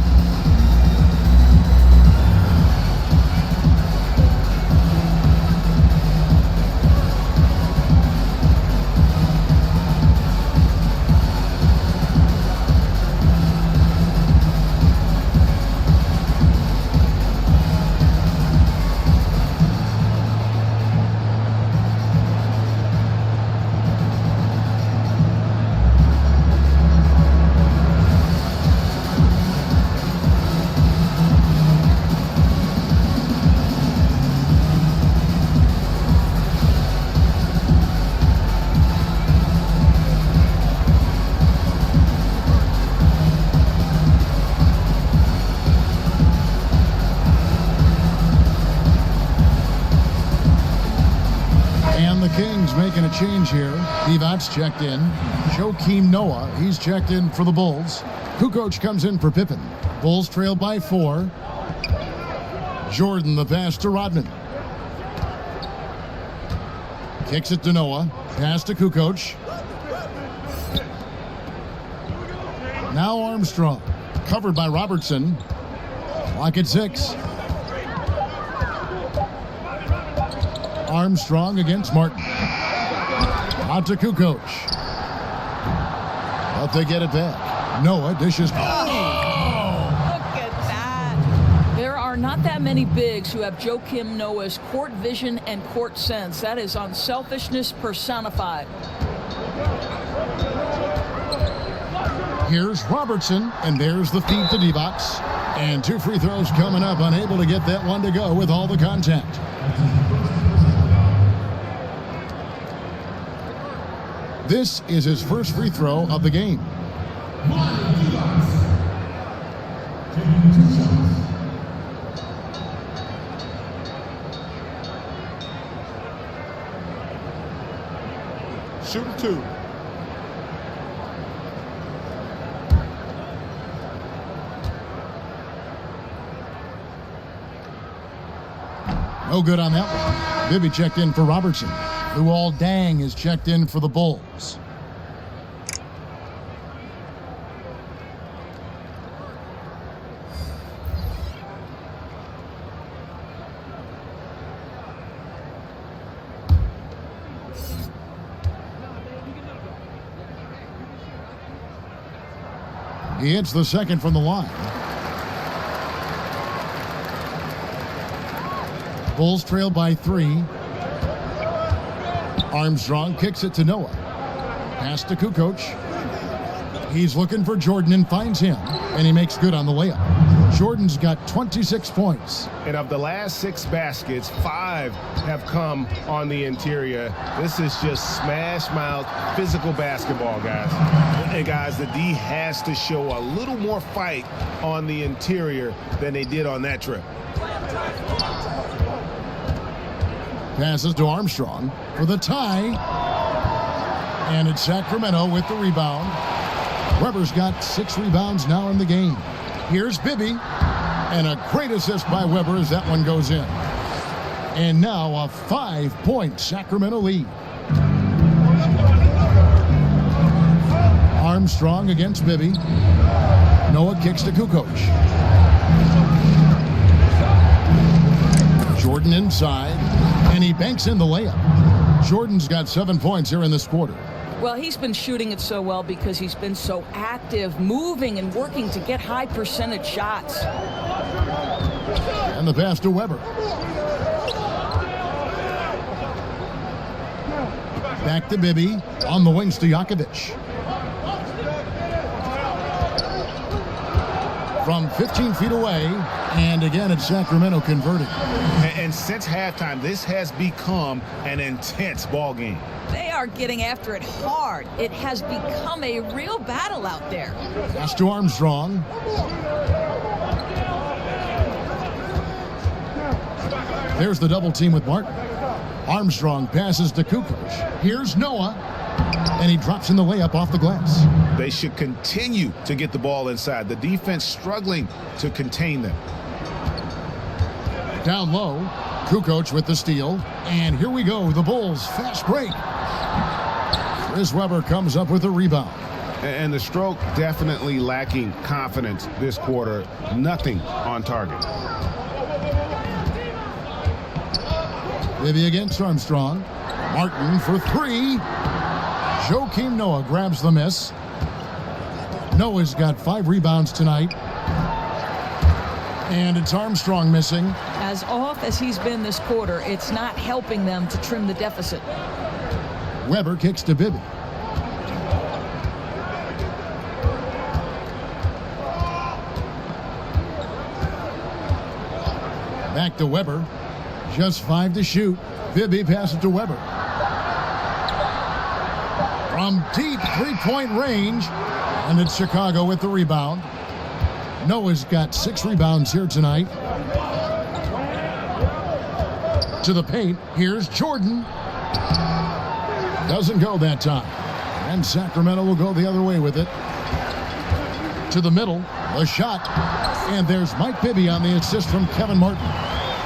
And the Kings making a change here. Divac checked in. Joakim Noah, he's checked in for the Bulls. Kukoc comes in for Pippen. Bulls trail by 4. Jordan the pass to Rodman. Kicks it to Noah. Pass to Kukoc. Now Armstrong. Covered by Robertson. Clock at 6. Armstrong against Martin. Out to Kukoc. But they get it back. Noah dishes. Look at that. There are not that many bigs who have Joakim Noah's court vision and court sense. That is unselfishness personified. Here's Robertson, and there's the feed to Divac. And 2 free throws coming up, unable to get that one to go with all the contact. This is his first free throw of the game. Shooting 2. No good on that one. Bibby checked in for Robertson. Luol Deng is checked in for the Bulls. He hits the second from the line. Bulls trail by 3. Armstrong kicks it to Noah. Pass to Kukoc. He's looking for Jordan and finds him, and he makes good on the layup. Jordan's got 26 points. And of the last 6 baskets, 5 have come on the interior. This is just smash mouth physical basketball, guys. And guys, the D has to show a little more fight on the interior than they did on that trip. Passes to Armstrong for the tie. And it's Sacramento with the rebound. Weber's got 6 rebounds now in the game. Here's Bibby. And a great assist by Weber as that one goes in. And now a 5-point Sacramento lead. Armstrong against Bibby. Noah kicks to Kukoc. Jordan inside. And he banks in the layup. Jordan's got 7 points here in this quarter. Well, he's been shooting it so well because he's been so active, moving and working to get high percentage shots. And the pass to Weber. Back to Bibby. On the wings to Jakovic. From 15 feet away. And again, it's Sacramento converting. And since halftime, this has become an intense ball game. They are getting after it hard. It has become a real battle out there. Pass to Armstrong. There's the double team with Martin. Armstrong passes to Kukoc. Here's Noah. And he drops in the layup off the glass. They should continue to get the ball inside. The defense struggling to contain them. Down low, Kukoc with the steal. And here we go, the Bulls fast break. Chris Weber comes up with a rebound. And the stroke definitely lacking confidence this quarter. Nothing on target. Bibby against Armstrong. Martin for 3. Joakim Noah grabs the miss. Noah's got 5 rebounds tonight. And it's Armstrong missing. As off as he's been this quarter, it's not helping them to trim the deficit. Weber kicks to Bibby. Back to Weber. Just 5 to shoot. Bibby passes to Weber. From deep 3-point range. And it's Chicago with the rebound. Noah's got 6 rebounds here tonight. To the paint. Here's Jordan. Doesn't go that time. And Sacramento will go the other way with it. To the middle, the shot. And there's Mike Bibby on the assist from Kevin Martin.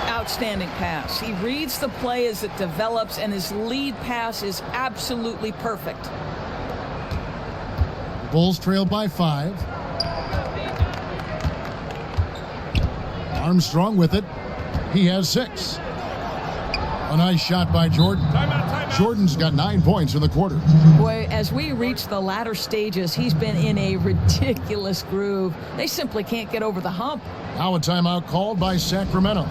Outstanding pass. He reads the play as it develops, and his lead pass is absolutely perfect. Bulls trail by 5. Armstrong with it. He has 6. A nice shot by Jordan. Jordan's got 9 points in the quarter. Boy, as we reach the latter stages, he's been in a ridiculous groove. They simply can't get over the hump. Now a timeout called by Sacramento.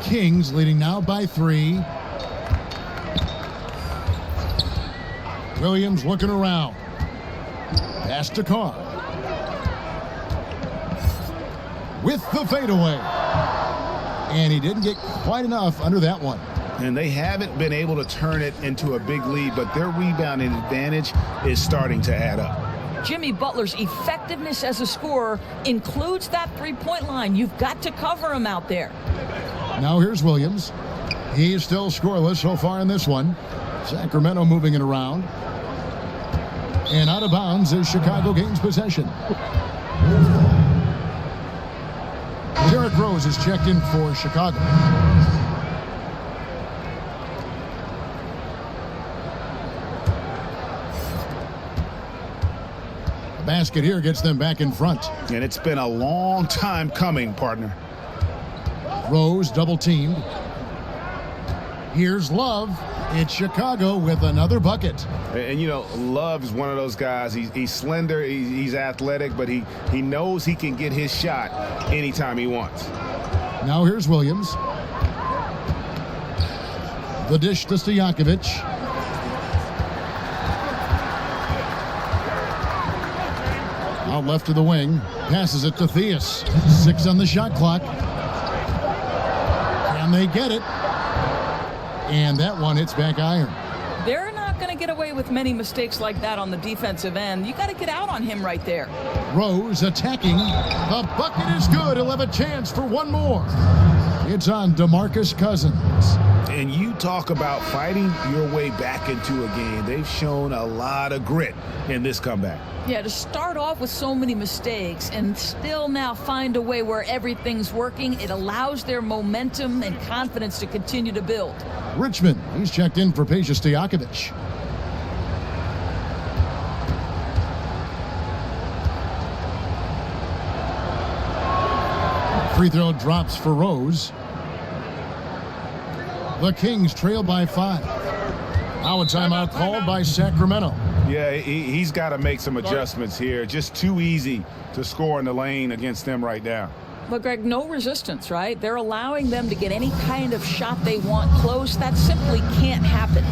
Kings leading now by 3. Williams looking around. Pass to Carr. With the fadeaway. And he didn't get quite enough under that one. And they haven't been able to turn it into a big lead, but their rebounding advantage is starting to add up. Jimmy Butler's effectiveness as a scorer includes that three-point line. You've got to cover him out there. Now here's Williams. He's still scoreless so far in this one. Sacramento moving it around. And out of bounds as Chicago gains possession. Derrick Rose is checked in for Chicago. The basket here gets them back in front. And it's been a long time coming, partner. Rose double teamed. Here's Love. It's Chicago with another bucket. And you know, Love is one of those guys. He's slender, he's athletic, but he knows he can get his shot anytime he wants. Now here's Williams. The dish to Stojakovic. Out left to the wing. Passes it to Theus. 6 on the shot clock. And they get it. And that one hits back iron. They're not going to get away with many mistakes like that on the defensive end. You got to get out on him right there. Rose attacking. The bucket is good. He'll have a chance for one more. It's on DeMarcus Cousins. And you talk about fighting your way back into a game. They've shown a lot of grit in this comeback. Yeah, to start off with so many mistakes and still now find a way where everything's working, it allows their momentum and confidence to continue to build. Richmond, he's checked in for Peja Stojakovic. Free throw drops for Rose. The Kings trail by 5. Now a timeout called by Sacramento. Yeah, he's got to make some adjustments here. Just too easy to score in the lane against them right now. But, Greg, no resistance, right? They're allowing them to get any kind of shot they want close. That simply can't happen.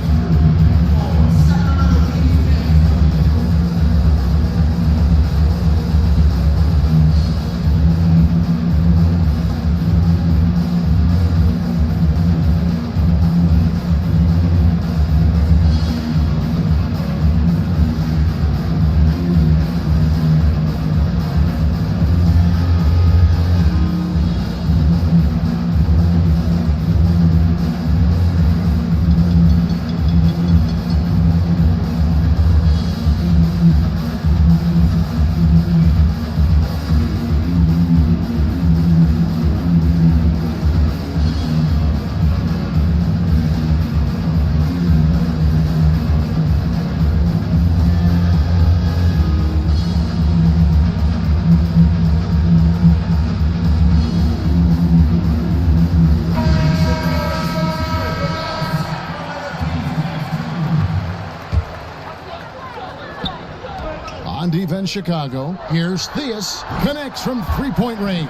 defends Chicago. Here's Theus. Connects from three-point range.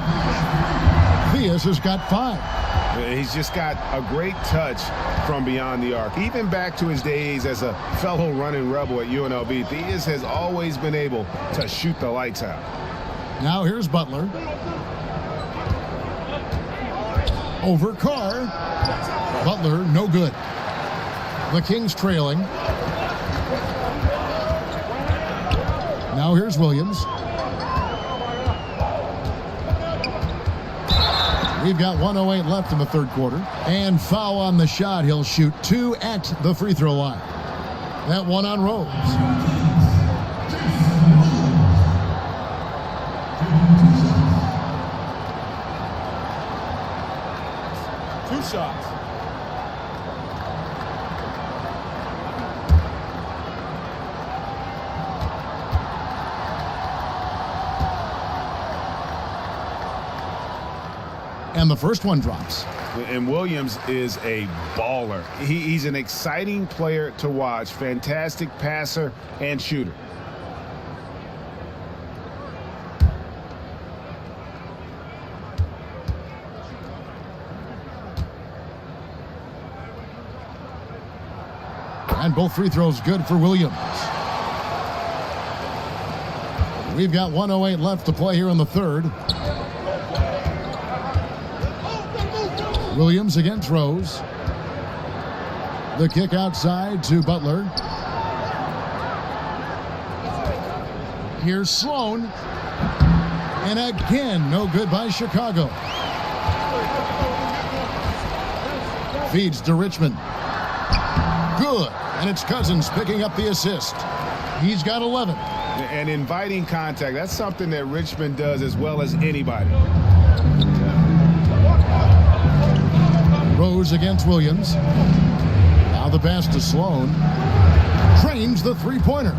Theus has got 5. He's just got a great touch from beyond the arc. Even back to his days as a fellow running rebel at UNLV, Theus has always been able to shoot the lights out. Now here's Butler. Over Carr. Butler, no good. The Kings trailing. Now here's Williams. We've got 1:08 left in the third quarter. And foul on the shot. He'll shoot 2 at the free throw line. That one on Rose. Shots. And the first one drops. And Williams is a baller. He's an exciting player to watch. Fantastic passer and shooter. And both free throws good for Williams. We've got 1:08 left to play here in the third. Williams against Rose. The kick outside to Butler. Here's Sloan. And again, no good by Chicago. Feeds to Richmond. Good. And it's Cousins picking up the assist. He's got 11. And inviting contact, that's something that Richmond does as well as anybody. Rose against Williams. Now the pass to Sloan. Trains the three-pointer.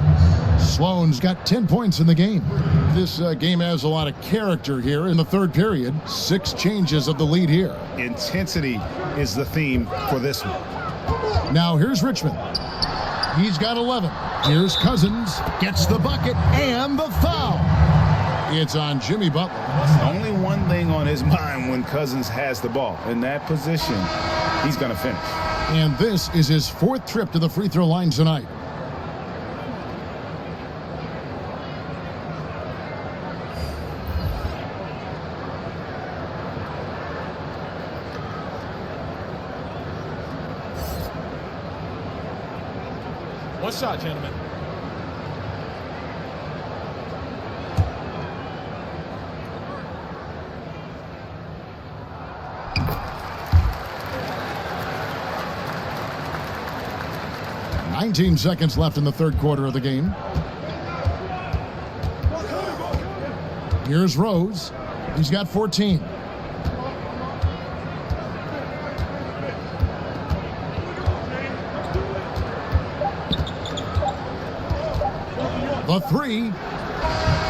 Sloan's got 10 points in the game. This game has a lot of character here in the third period. 6 changes of the lead here. Intensity is the theme for this one. Now here's Richmond. He's got 11. Here's Cousins. Gets the bucket and the foul. It's on Jimmy Butler. Only one thing on his mind when Cousins has the ball. In that position, he's going to finish. And this is his 4th trip to the free throw line tonight. One shot, gentlemen. Seconds left in the third quarter of the game. Here's Rose. He's got 14. The 3.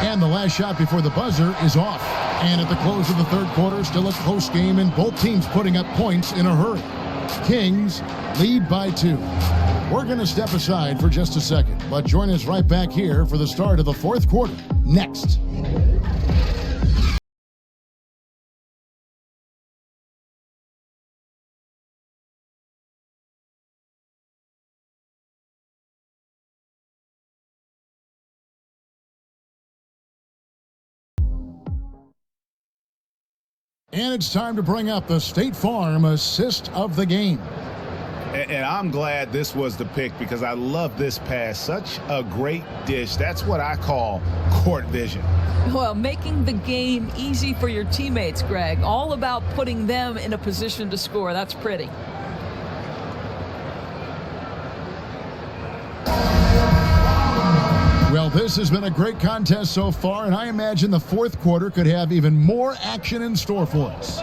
And the last shot before the buzzer is off. And at the close of the third quarter, still a close game, and both teams putting up points in a hurry. Kings lead by 2. We're going to step aside for just a second, but join us right back here for the start of the fourth quarter. Next. And it's time to bring up the State Farm assist of the game. And I'm glad this was the pick because I love this pass. Such a great dish. That's what I call court vision. Well, making the game easy for your teammates, Greg. All about putting them in a position to score. That's pretty. Well, this has been a great contest so far, and I imagine the fourth quarter could have even more action in store for us.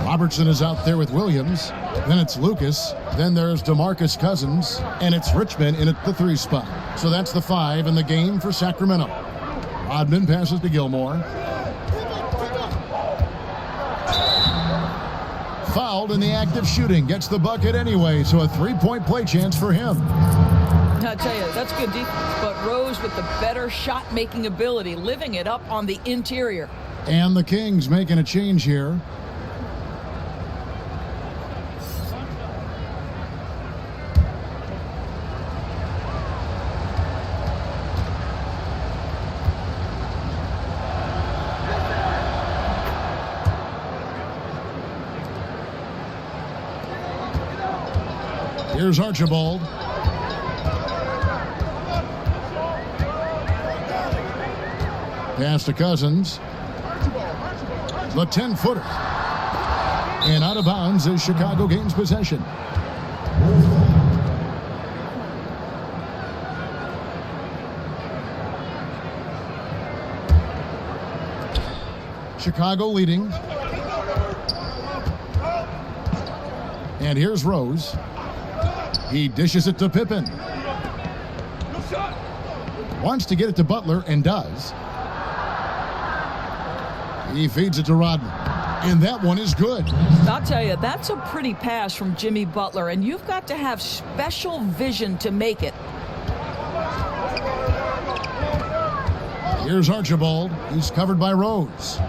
Robertson is out there with Williams. Then it's Lucas. Then there's DeMarcus Cousins. And it's Richmond in at the 3 spot. So that's the 5 in the game for Sacramento. Rodman passes to Gilmore. Fouled in the act of shooting. Gets the bucket anyway, so a 3-point play chance for him. I'll tell you, that's good defense. But Rose with the better shot-making ability, living it up on the interior. And the Kings making a change here. Here's Archibald. Pass to Cousins. The 10-footer. And out of bounds as Chicago gains possession. Chicago leading. And here's Rose. He dishes it to Pippen. Wants to get it to Butler and does. He feeds it to Rodman. And that one is good. I'll tell you, that's a pretty pass from Jimmy Butler, and you've got to have special vision to make it. Here's Archibald. He's covered by Rose.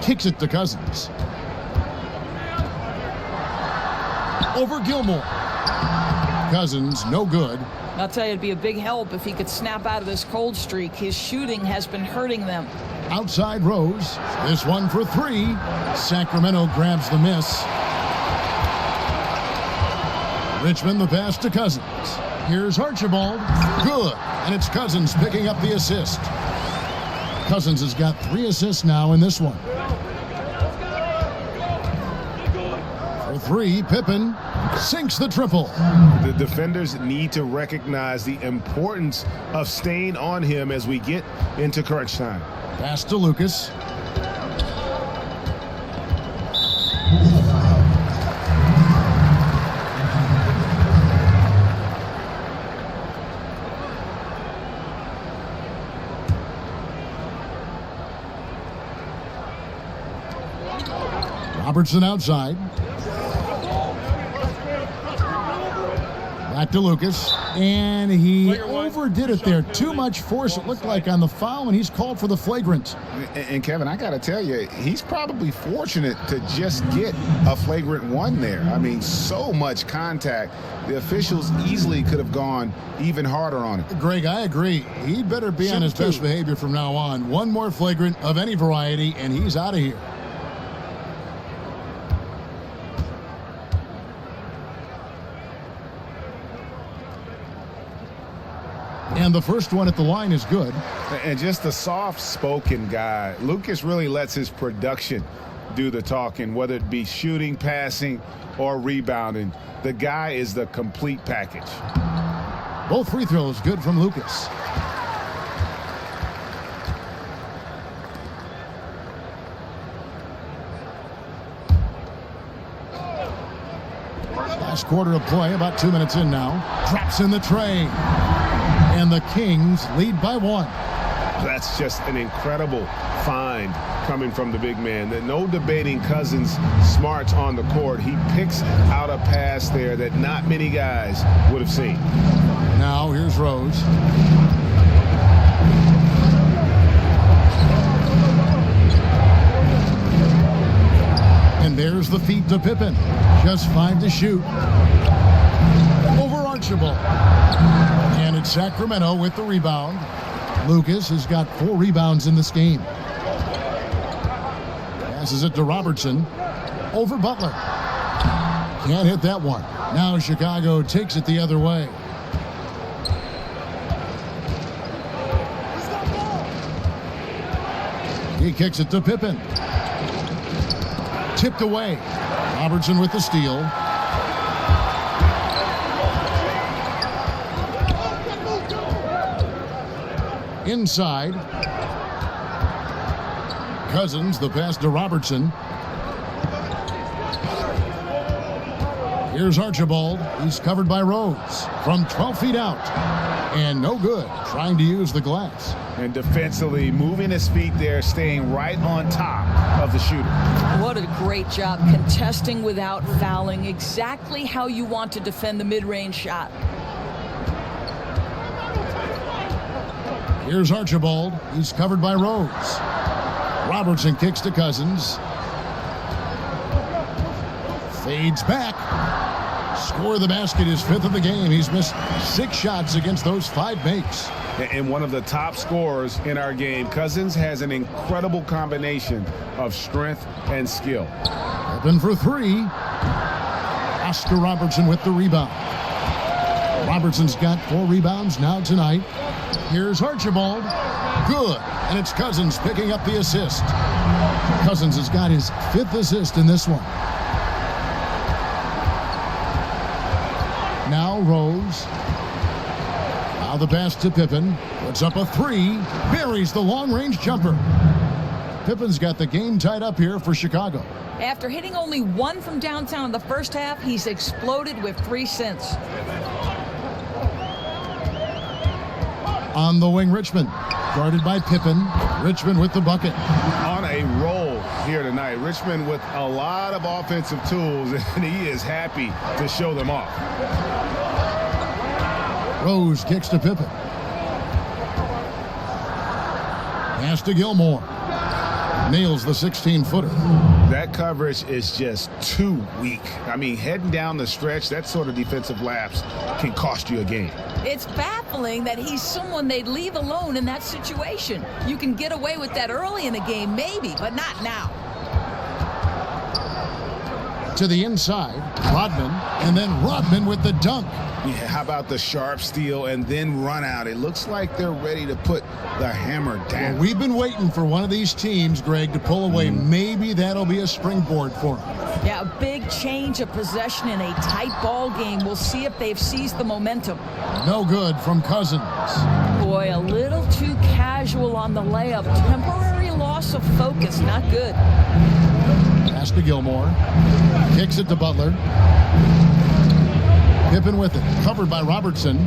Kicks it to Cousins. Over Gilmore. Cousins, no good. I'll tell you, it'd be a big help if he could snap out of this cold streak. His shooting has been hurting them. Outside Rose. This one for three. Sacramento grabs the miss. Richmond the pass to Cousins. Here's Archibald. Good. And it's Cousins picking up the assist. Cousins has got 3 assists now in this one. For three, Pippen sinks the triple. The defenders need to recognize the importance of staying on him as we get into crunch time. Pass to Lucas. Robertson outside. Back to Lucas. And he overdid it there. Too much force, it looked like, on the foul, and he's called for the flagrant. And Kevin, I got to tell you, he's probably fortunate to just get a flagrant one there. I mean, so much contact. The officials easily could have gone even harder on it. Greg, I agree. He'd better be on his best behavior from now on. One more flagrant of any variety, and he's out of here. And the first one at the line is good. And just a soft-spoken guy. Lucas really lets his production do the talking, whether it be shooting, passing, or rebounding. The guy is the complete package. Both free throws good from Lucas. Last quarter of play, about 2 minutes in now. Drops in the tray. And the Kings lead by 1. That's just an incredible find coming from the big man. No debating Cousins' smarts on the court. He picks out a pass there that not many guys would have seen. Now here's Rose. And there's the feed to Pippen. Just 5 to shoot. Over Archibald. And it's Sacramento with the rebound. Lucas has got 4 rebounds in this game. Passes it to Robertson. Over Butler. Can't hit that one. Now Chicago takes it the other way. He kicks it to Pippen. Tipped away. Robertson with the steal. Inside. Cousins, the pass to Robertson. Here's Archibald. He's covered by Rose from 12 feet out. And no good. Trying to use the glass. And defensively, moving his feet there, staying right on top of the shooter. What a great job contesting without fouling. Exactly how you want to defend the mid-range shot. Here's Archibald. He's covered by Rose. Robertson kicks to Cousins. Fades back. Score of the basket is 5th of the game. He's missed 6 shots against those 5 makes. And one of the top scorers in our game. Cousins has an incredible combination of strength and skill. Open for 3. Oscar Robertson with the rebound. Robertson's got 4 rebounds now tonight. Here's Archibald. Good. And it's Cousins picking up the assist. Cousins has got his 5th assist in this one. Now Rose. Now the pass to Pippen. Puts up a 3. Buries the long-range jumper. Pippen's got the game tied up here for Chicago. After hitting only 1 from downtown in the first half, he's exploded with 3 since. On the wing, Richmond. Guarded by Pippen. Richmond with the bucket. On a roll here tonight. Richmond with a lot of offensive tools, and he is happy to show them off. Rose kicks to Pippen. Pass to Gilmore. Nails the 16-footer. That coverage is just too weak. I mean, heading down the stretch, that sort of defensive lapse can cost you a game. It's baffling that he's someone they'd leave alone in that situation. You can get away with that early in the game, maybe, but not now. To the inside, Rodman, and then Rodman with the dunk. Yeah, how about the sharp steal and then run out? It looks like they're ready to put the hammer down. Well, we've been waiting for one of these teams, Greg, to pull away. Maybe that'll be a springboard for them. Yeah, a big change of possession in a tight ball game. We'll see if they've seized the momentum. No good from Cousins. Boy, a little too casual on the layup. Temporary loss of focus. Not good. Pass to Gilmore. Kicks it to Butler. Pippen with it. Covered by Robertson.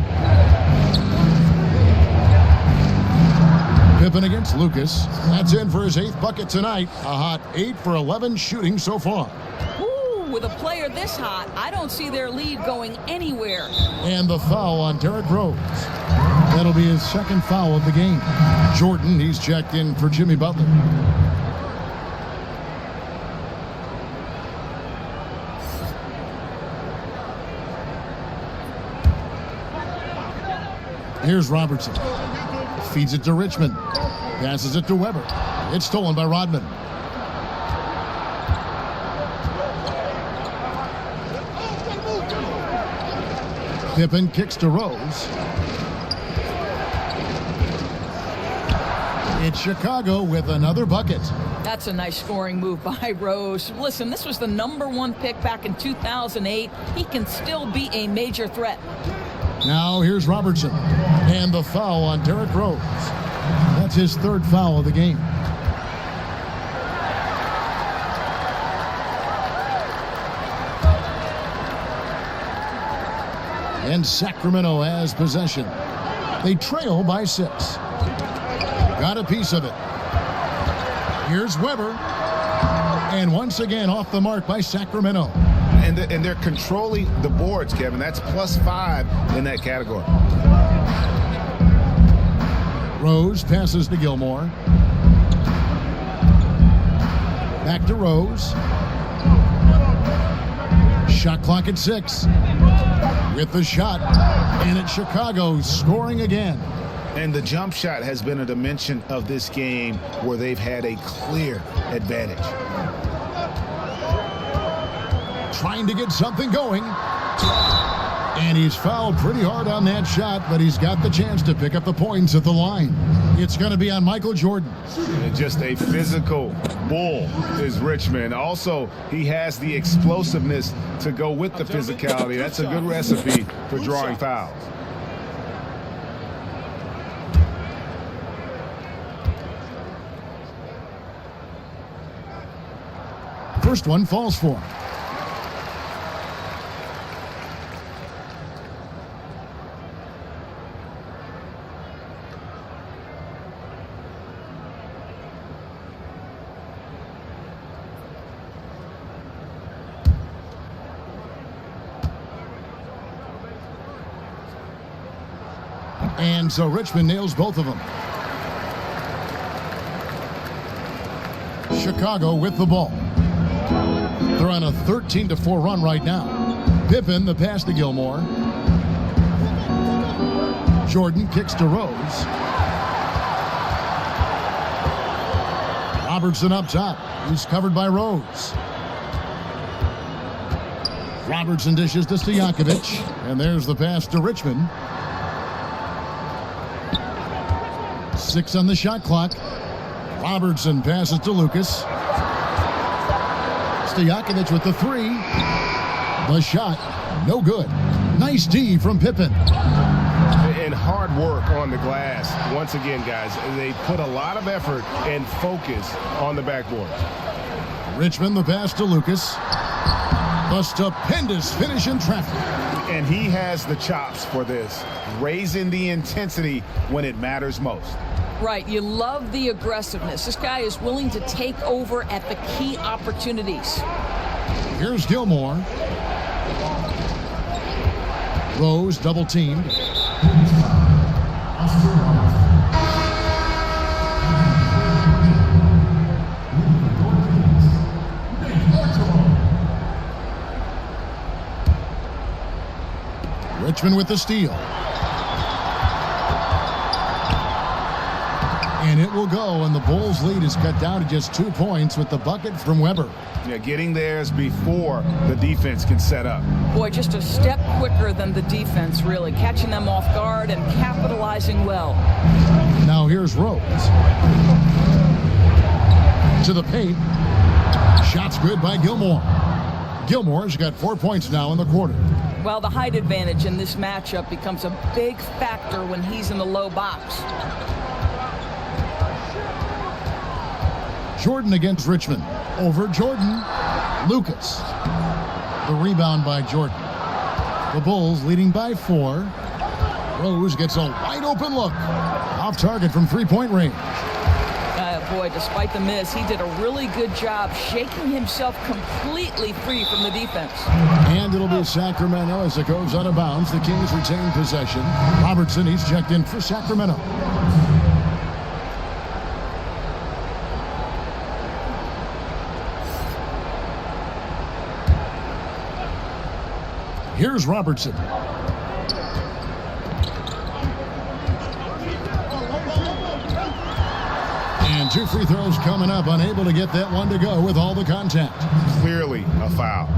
Pippen against Lucas. That's in for his 8th bucket tonight. A hot 8 for 11 shooting so far. Ooh, with a player this hot, I don't see their lead going anywhere. And the foul on Derrick Rose. That'll be his 2nd foul of the game. Jordan, he's checked in for Jimmy Butler. Here's Robertson. Feeds it to Richmond. Passes it to Weber. It's stolen by Rodman. Pippen kicks to Rose. It's Chicago with another bucket. That's a nice scoring move by Rose. Listen, this was the #1 pick back in 2008. He can still be a major threat. Now here's Robertson. And the foul on Derrick Rose. That's his 3rd foul of the game. And Sacramento has possession. They trail by 6. Got a piece of it. Here's Weber. And once again off the mark by Sacramento. And they're controlling the boards, Kevin. That's +5 in that category. Rose passes to Gilmore. Back to Rose. Shot clock at 6. With the shot. And it's Chicago scoring again. And the jump shot has been a dimension of this game where they've had a clear advantage. Trying to get something going. And he's fouled pretty hard on that shot, but he's got the chance to pick up the points at the line. It's going to be on Michael Jordan. And just a physical bull is Richmond. Also, he has the explosiveness to go with the physicality. That's a good recipe for drawing fouls. First one falls for him. And so Richmond nails both of them. Chicago with the ball. They're on a 13-4 run right now. Pippen, the pass to Gilmore. Jordan kicks to Rose. Robertson up top. He's covered by Rose. Robertson dishes to Stojakovic. And there's the pass to Richmond. 6 on the shot clock. Robertson passes to Lucas. Stojakovic with the 3. The shot, no good. Nice D from Pippen. And hard work on the glass. Once again, guys, they put a lot of effort and focus on the backboard. Richmond, the pass to Lucas. The stupendous finish in traffic. And he has the chops for this, raising the intensity when it matters most. Right, you love the aggressiveness. This guy is willing to take over at the key opportunities. Here's Gilmore. Rose double teamed. Richmond with the steal. And it will go, and the Bulls' lead is cut down to just 2 points with the bucket from Weber. Yeah, getting theirs before the defense can set up. Boy, just a step quicker than the defense, really. Catching them off guard and capitalizing well. Now here's Rose. To the paint. Shot's good by Gilmore. Gilmore's got 4 points now in the quarter. Well, the height advantage in this matchup becomes a big factor when he's in the low box. Jordan against Richmond. Over Jordan. Lucas. The rebound by Jordan. The Bulls leading by 4. Rose gets a wide open look. Off target from 3-point range. Boy, despite the miss, he did a really good job shaking himself completely free from the defense. And it'll be Sacramento as it goes out of bounds. The Kings retain possession. Robertson, he's checked in for Sacramento. Here's Robertson. And 2 free throws coming up. Unable to get that one to go with all the contact. Clearly a foul.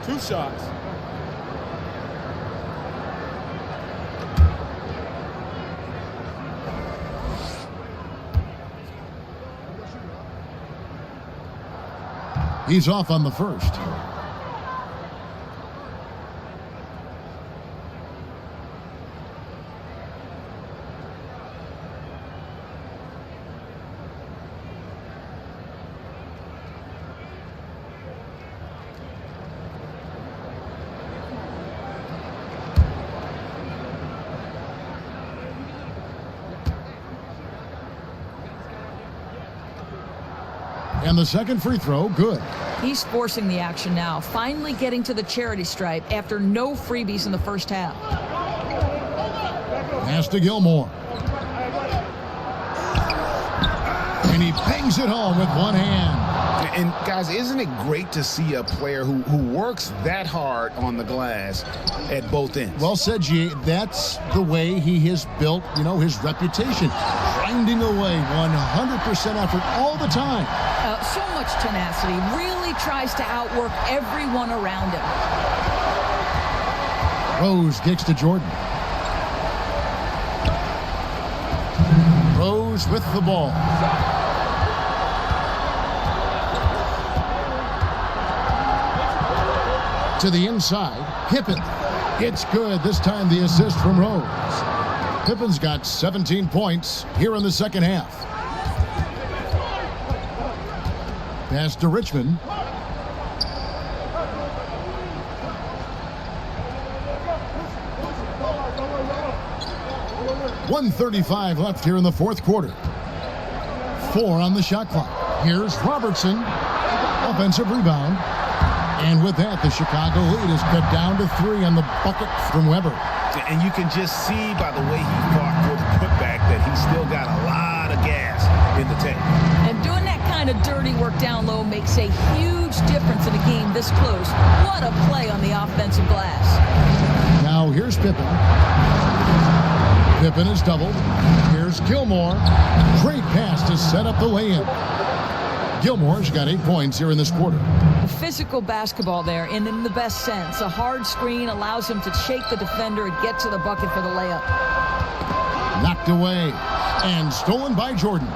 Two shots. He's off on the first. And the second free throw, good. He's forcing the action now, finally getting to the charity stripe after no freebies in the first half. Pass to Gilmore. And he bangs it home with one hand. And guys, isn't it great to see a player who works that hard on the glass at both ends? Well said, G. That's the way he has built, his reputation. Grinding away, 100% effort all the time. So much tenacity. Really tries to outwork everyone around him. Rose kicks to Jordan. Rose with the ball. To the inside, Pippen. It's good. This time the assist from Rose. Pippen's got 17 points here in the second half. Pass to Richmond. 1:35 left here in the fourth quarter. 4 on the shot clock. Here's Robertson. Offensive rebound. And with that, the Chicago lead is cut down to 3 on the bucket from Weber. And you can just see by the way he fought for the putback that he's still got a lot of gas in the tank. And doing that kind of dirty work down low makes a huge difference in a game this close. What a play on the offensive glass. Now here's Pippen. Pippen is doubled. Here's Gilmore. Great pass to set up the lay-in. Gilmore's got 8 points here in this quarter. Physical basketball there, and in the best sense. A hard screen allows him to shake the defender and get to the bucket for the layup. Knocked away and stolen by Jordan.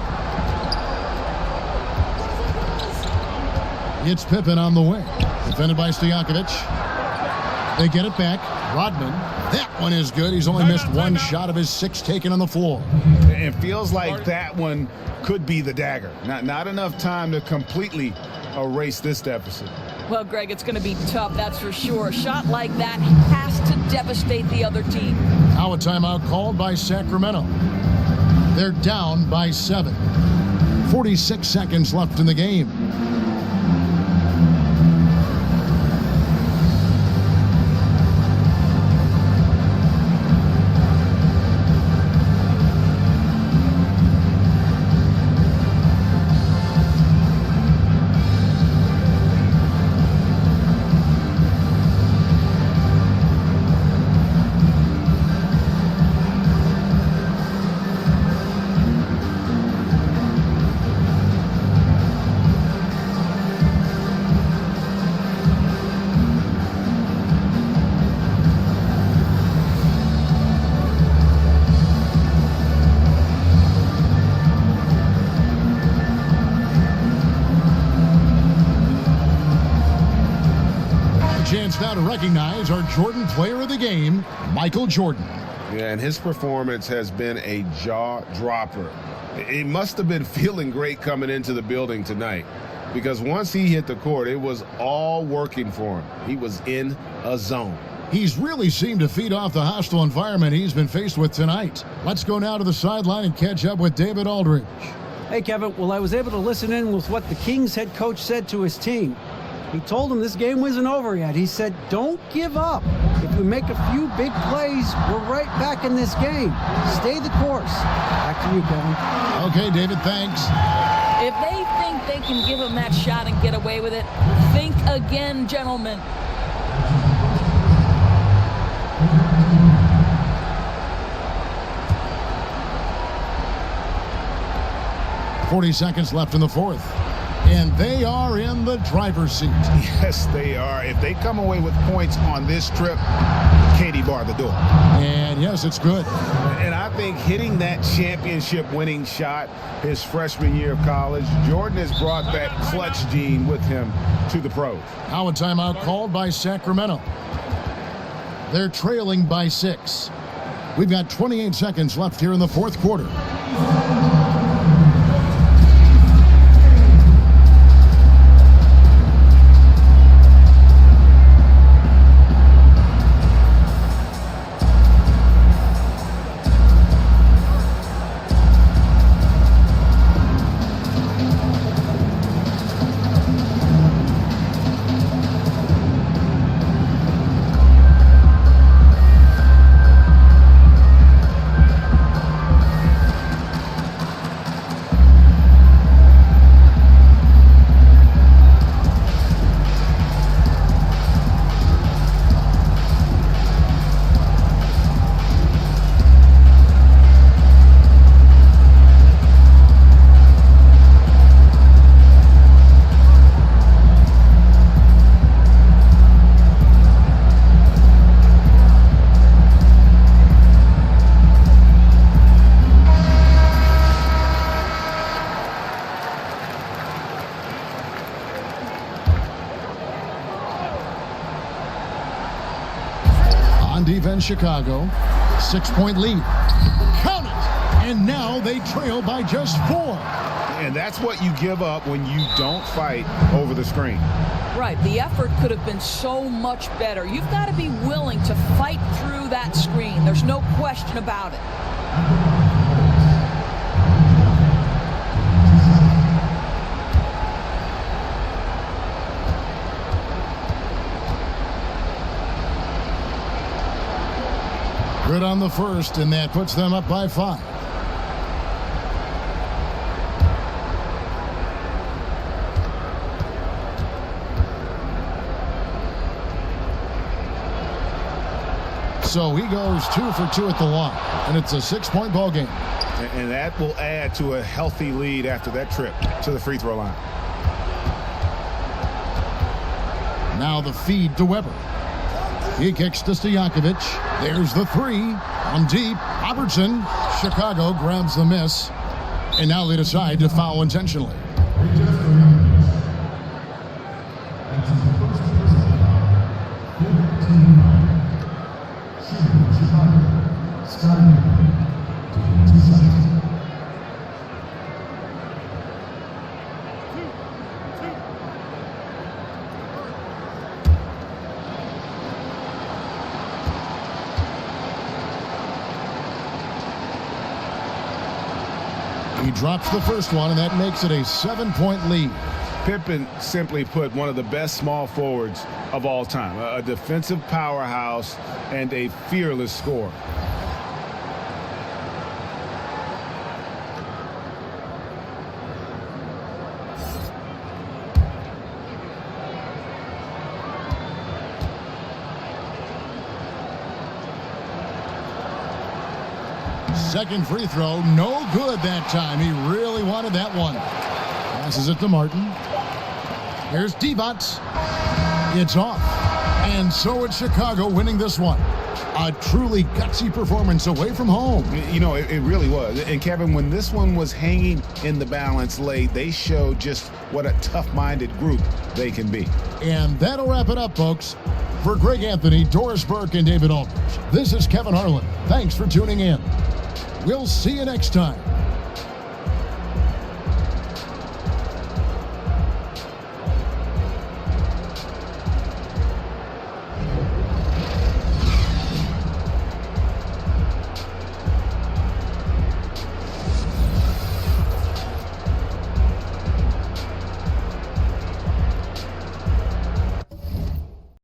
It's Pippen on the way. Defended by Stojakovic. They get it back. Rodman. That one is good. He's only missed 1 shot of his 6 taken on the floor. It feels like that one could be the dagger. Not enough time to completely erase this deficit. Well, Greg, it's going to be tough, that's for sure. A shot like that has to devastate the other team. Now a timeout called by Sacramento. They're down by 7. 46 seconds left in the game. Now to recognize our Jordan Player of the Game, Michael Jordan. Yeah, and his performance has been a jaw-dropper. He must have been feeling great coming into the building tonight, because once he hit the court, it was all working for him. He was in a zone. He's really seemed to feed off the hostile environment he's been faced with tonight. Let's go now to the sideline and catch up with David Aldridge. Hey, Kevin. Well, I was able to listen in with what the Kings head coach said to his team. He told them this game wasn't over yet. He said, don't give up. If we make a few big plays, we're right back in this game. Stay the course. Back to you, Kevin. Okay, David, thanks. If they think they can give him that shot and get away with it, think again, gentlemen. .40 seconds left in the fourth. And they are in the driver's seat. Yes, they are. If they come away with points on this trip, Katie bar the door. And yes, it's good. And I think hitting that championship winning shot his freshman year of college, Jordan has brought that clutch gene with him to the pros. Now a timeout called by Sacramento. They're trailing by 6. We've got 28 seconds left here in the fourth quarter. Defense Chicago, 6-point lead. Count it! And now they trail by just 4. And that's what you give up when you don't fight over the screen. Right, the effort could have been so much better. You've got to be willing to fight through that screen. There's no question about it. Good on the first, and that puts them up by 5. So he goes 2 for 2 at the line, and it's a 6-point ball game. And that will add to a healthy lead after that trip to the free throw line. Now the feed to Weber. He kicks to Stojakovic. There's the 3 on deep. Robertson. Chicago grabs the miss. And now they decide to foul intentionally. He drops the first one, and that makes it a 7-point lead. Pippen, simply put, one of the best small forwards of all time. A defensive powerhouse and a fearless scorer. Second free throw, no good that time. He really wanted that one. Passes it to Martin. Here's Divac. It's off. And so it's Chicago winning this one. A truly gutsy performance away from home. You know, it really was. And Kevin, when this one was hanging in the balance late, they showed just what a tough-minded group they can be. And that'll wrap it up, folks. For Greg Anthony, Doris Burke, and David Aldridge, this is Kevin Harlan. Thanks for tuning in. We'll see you next time.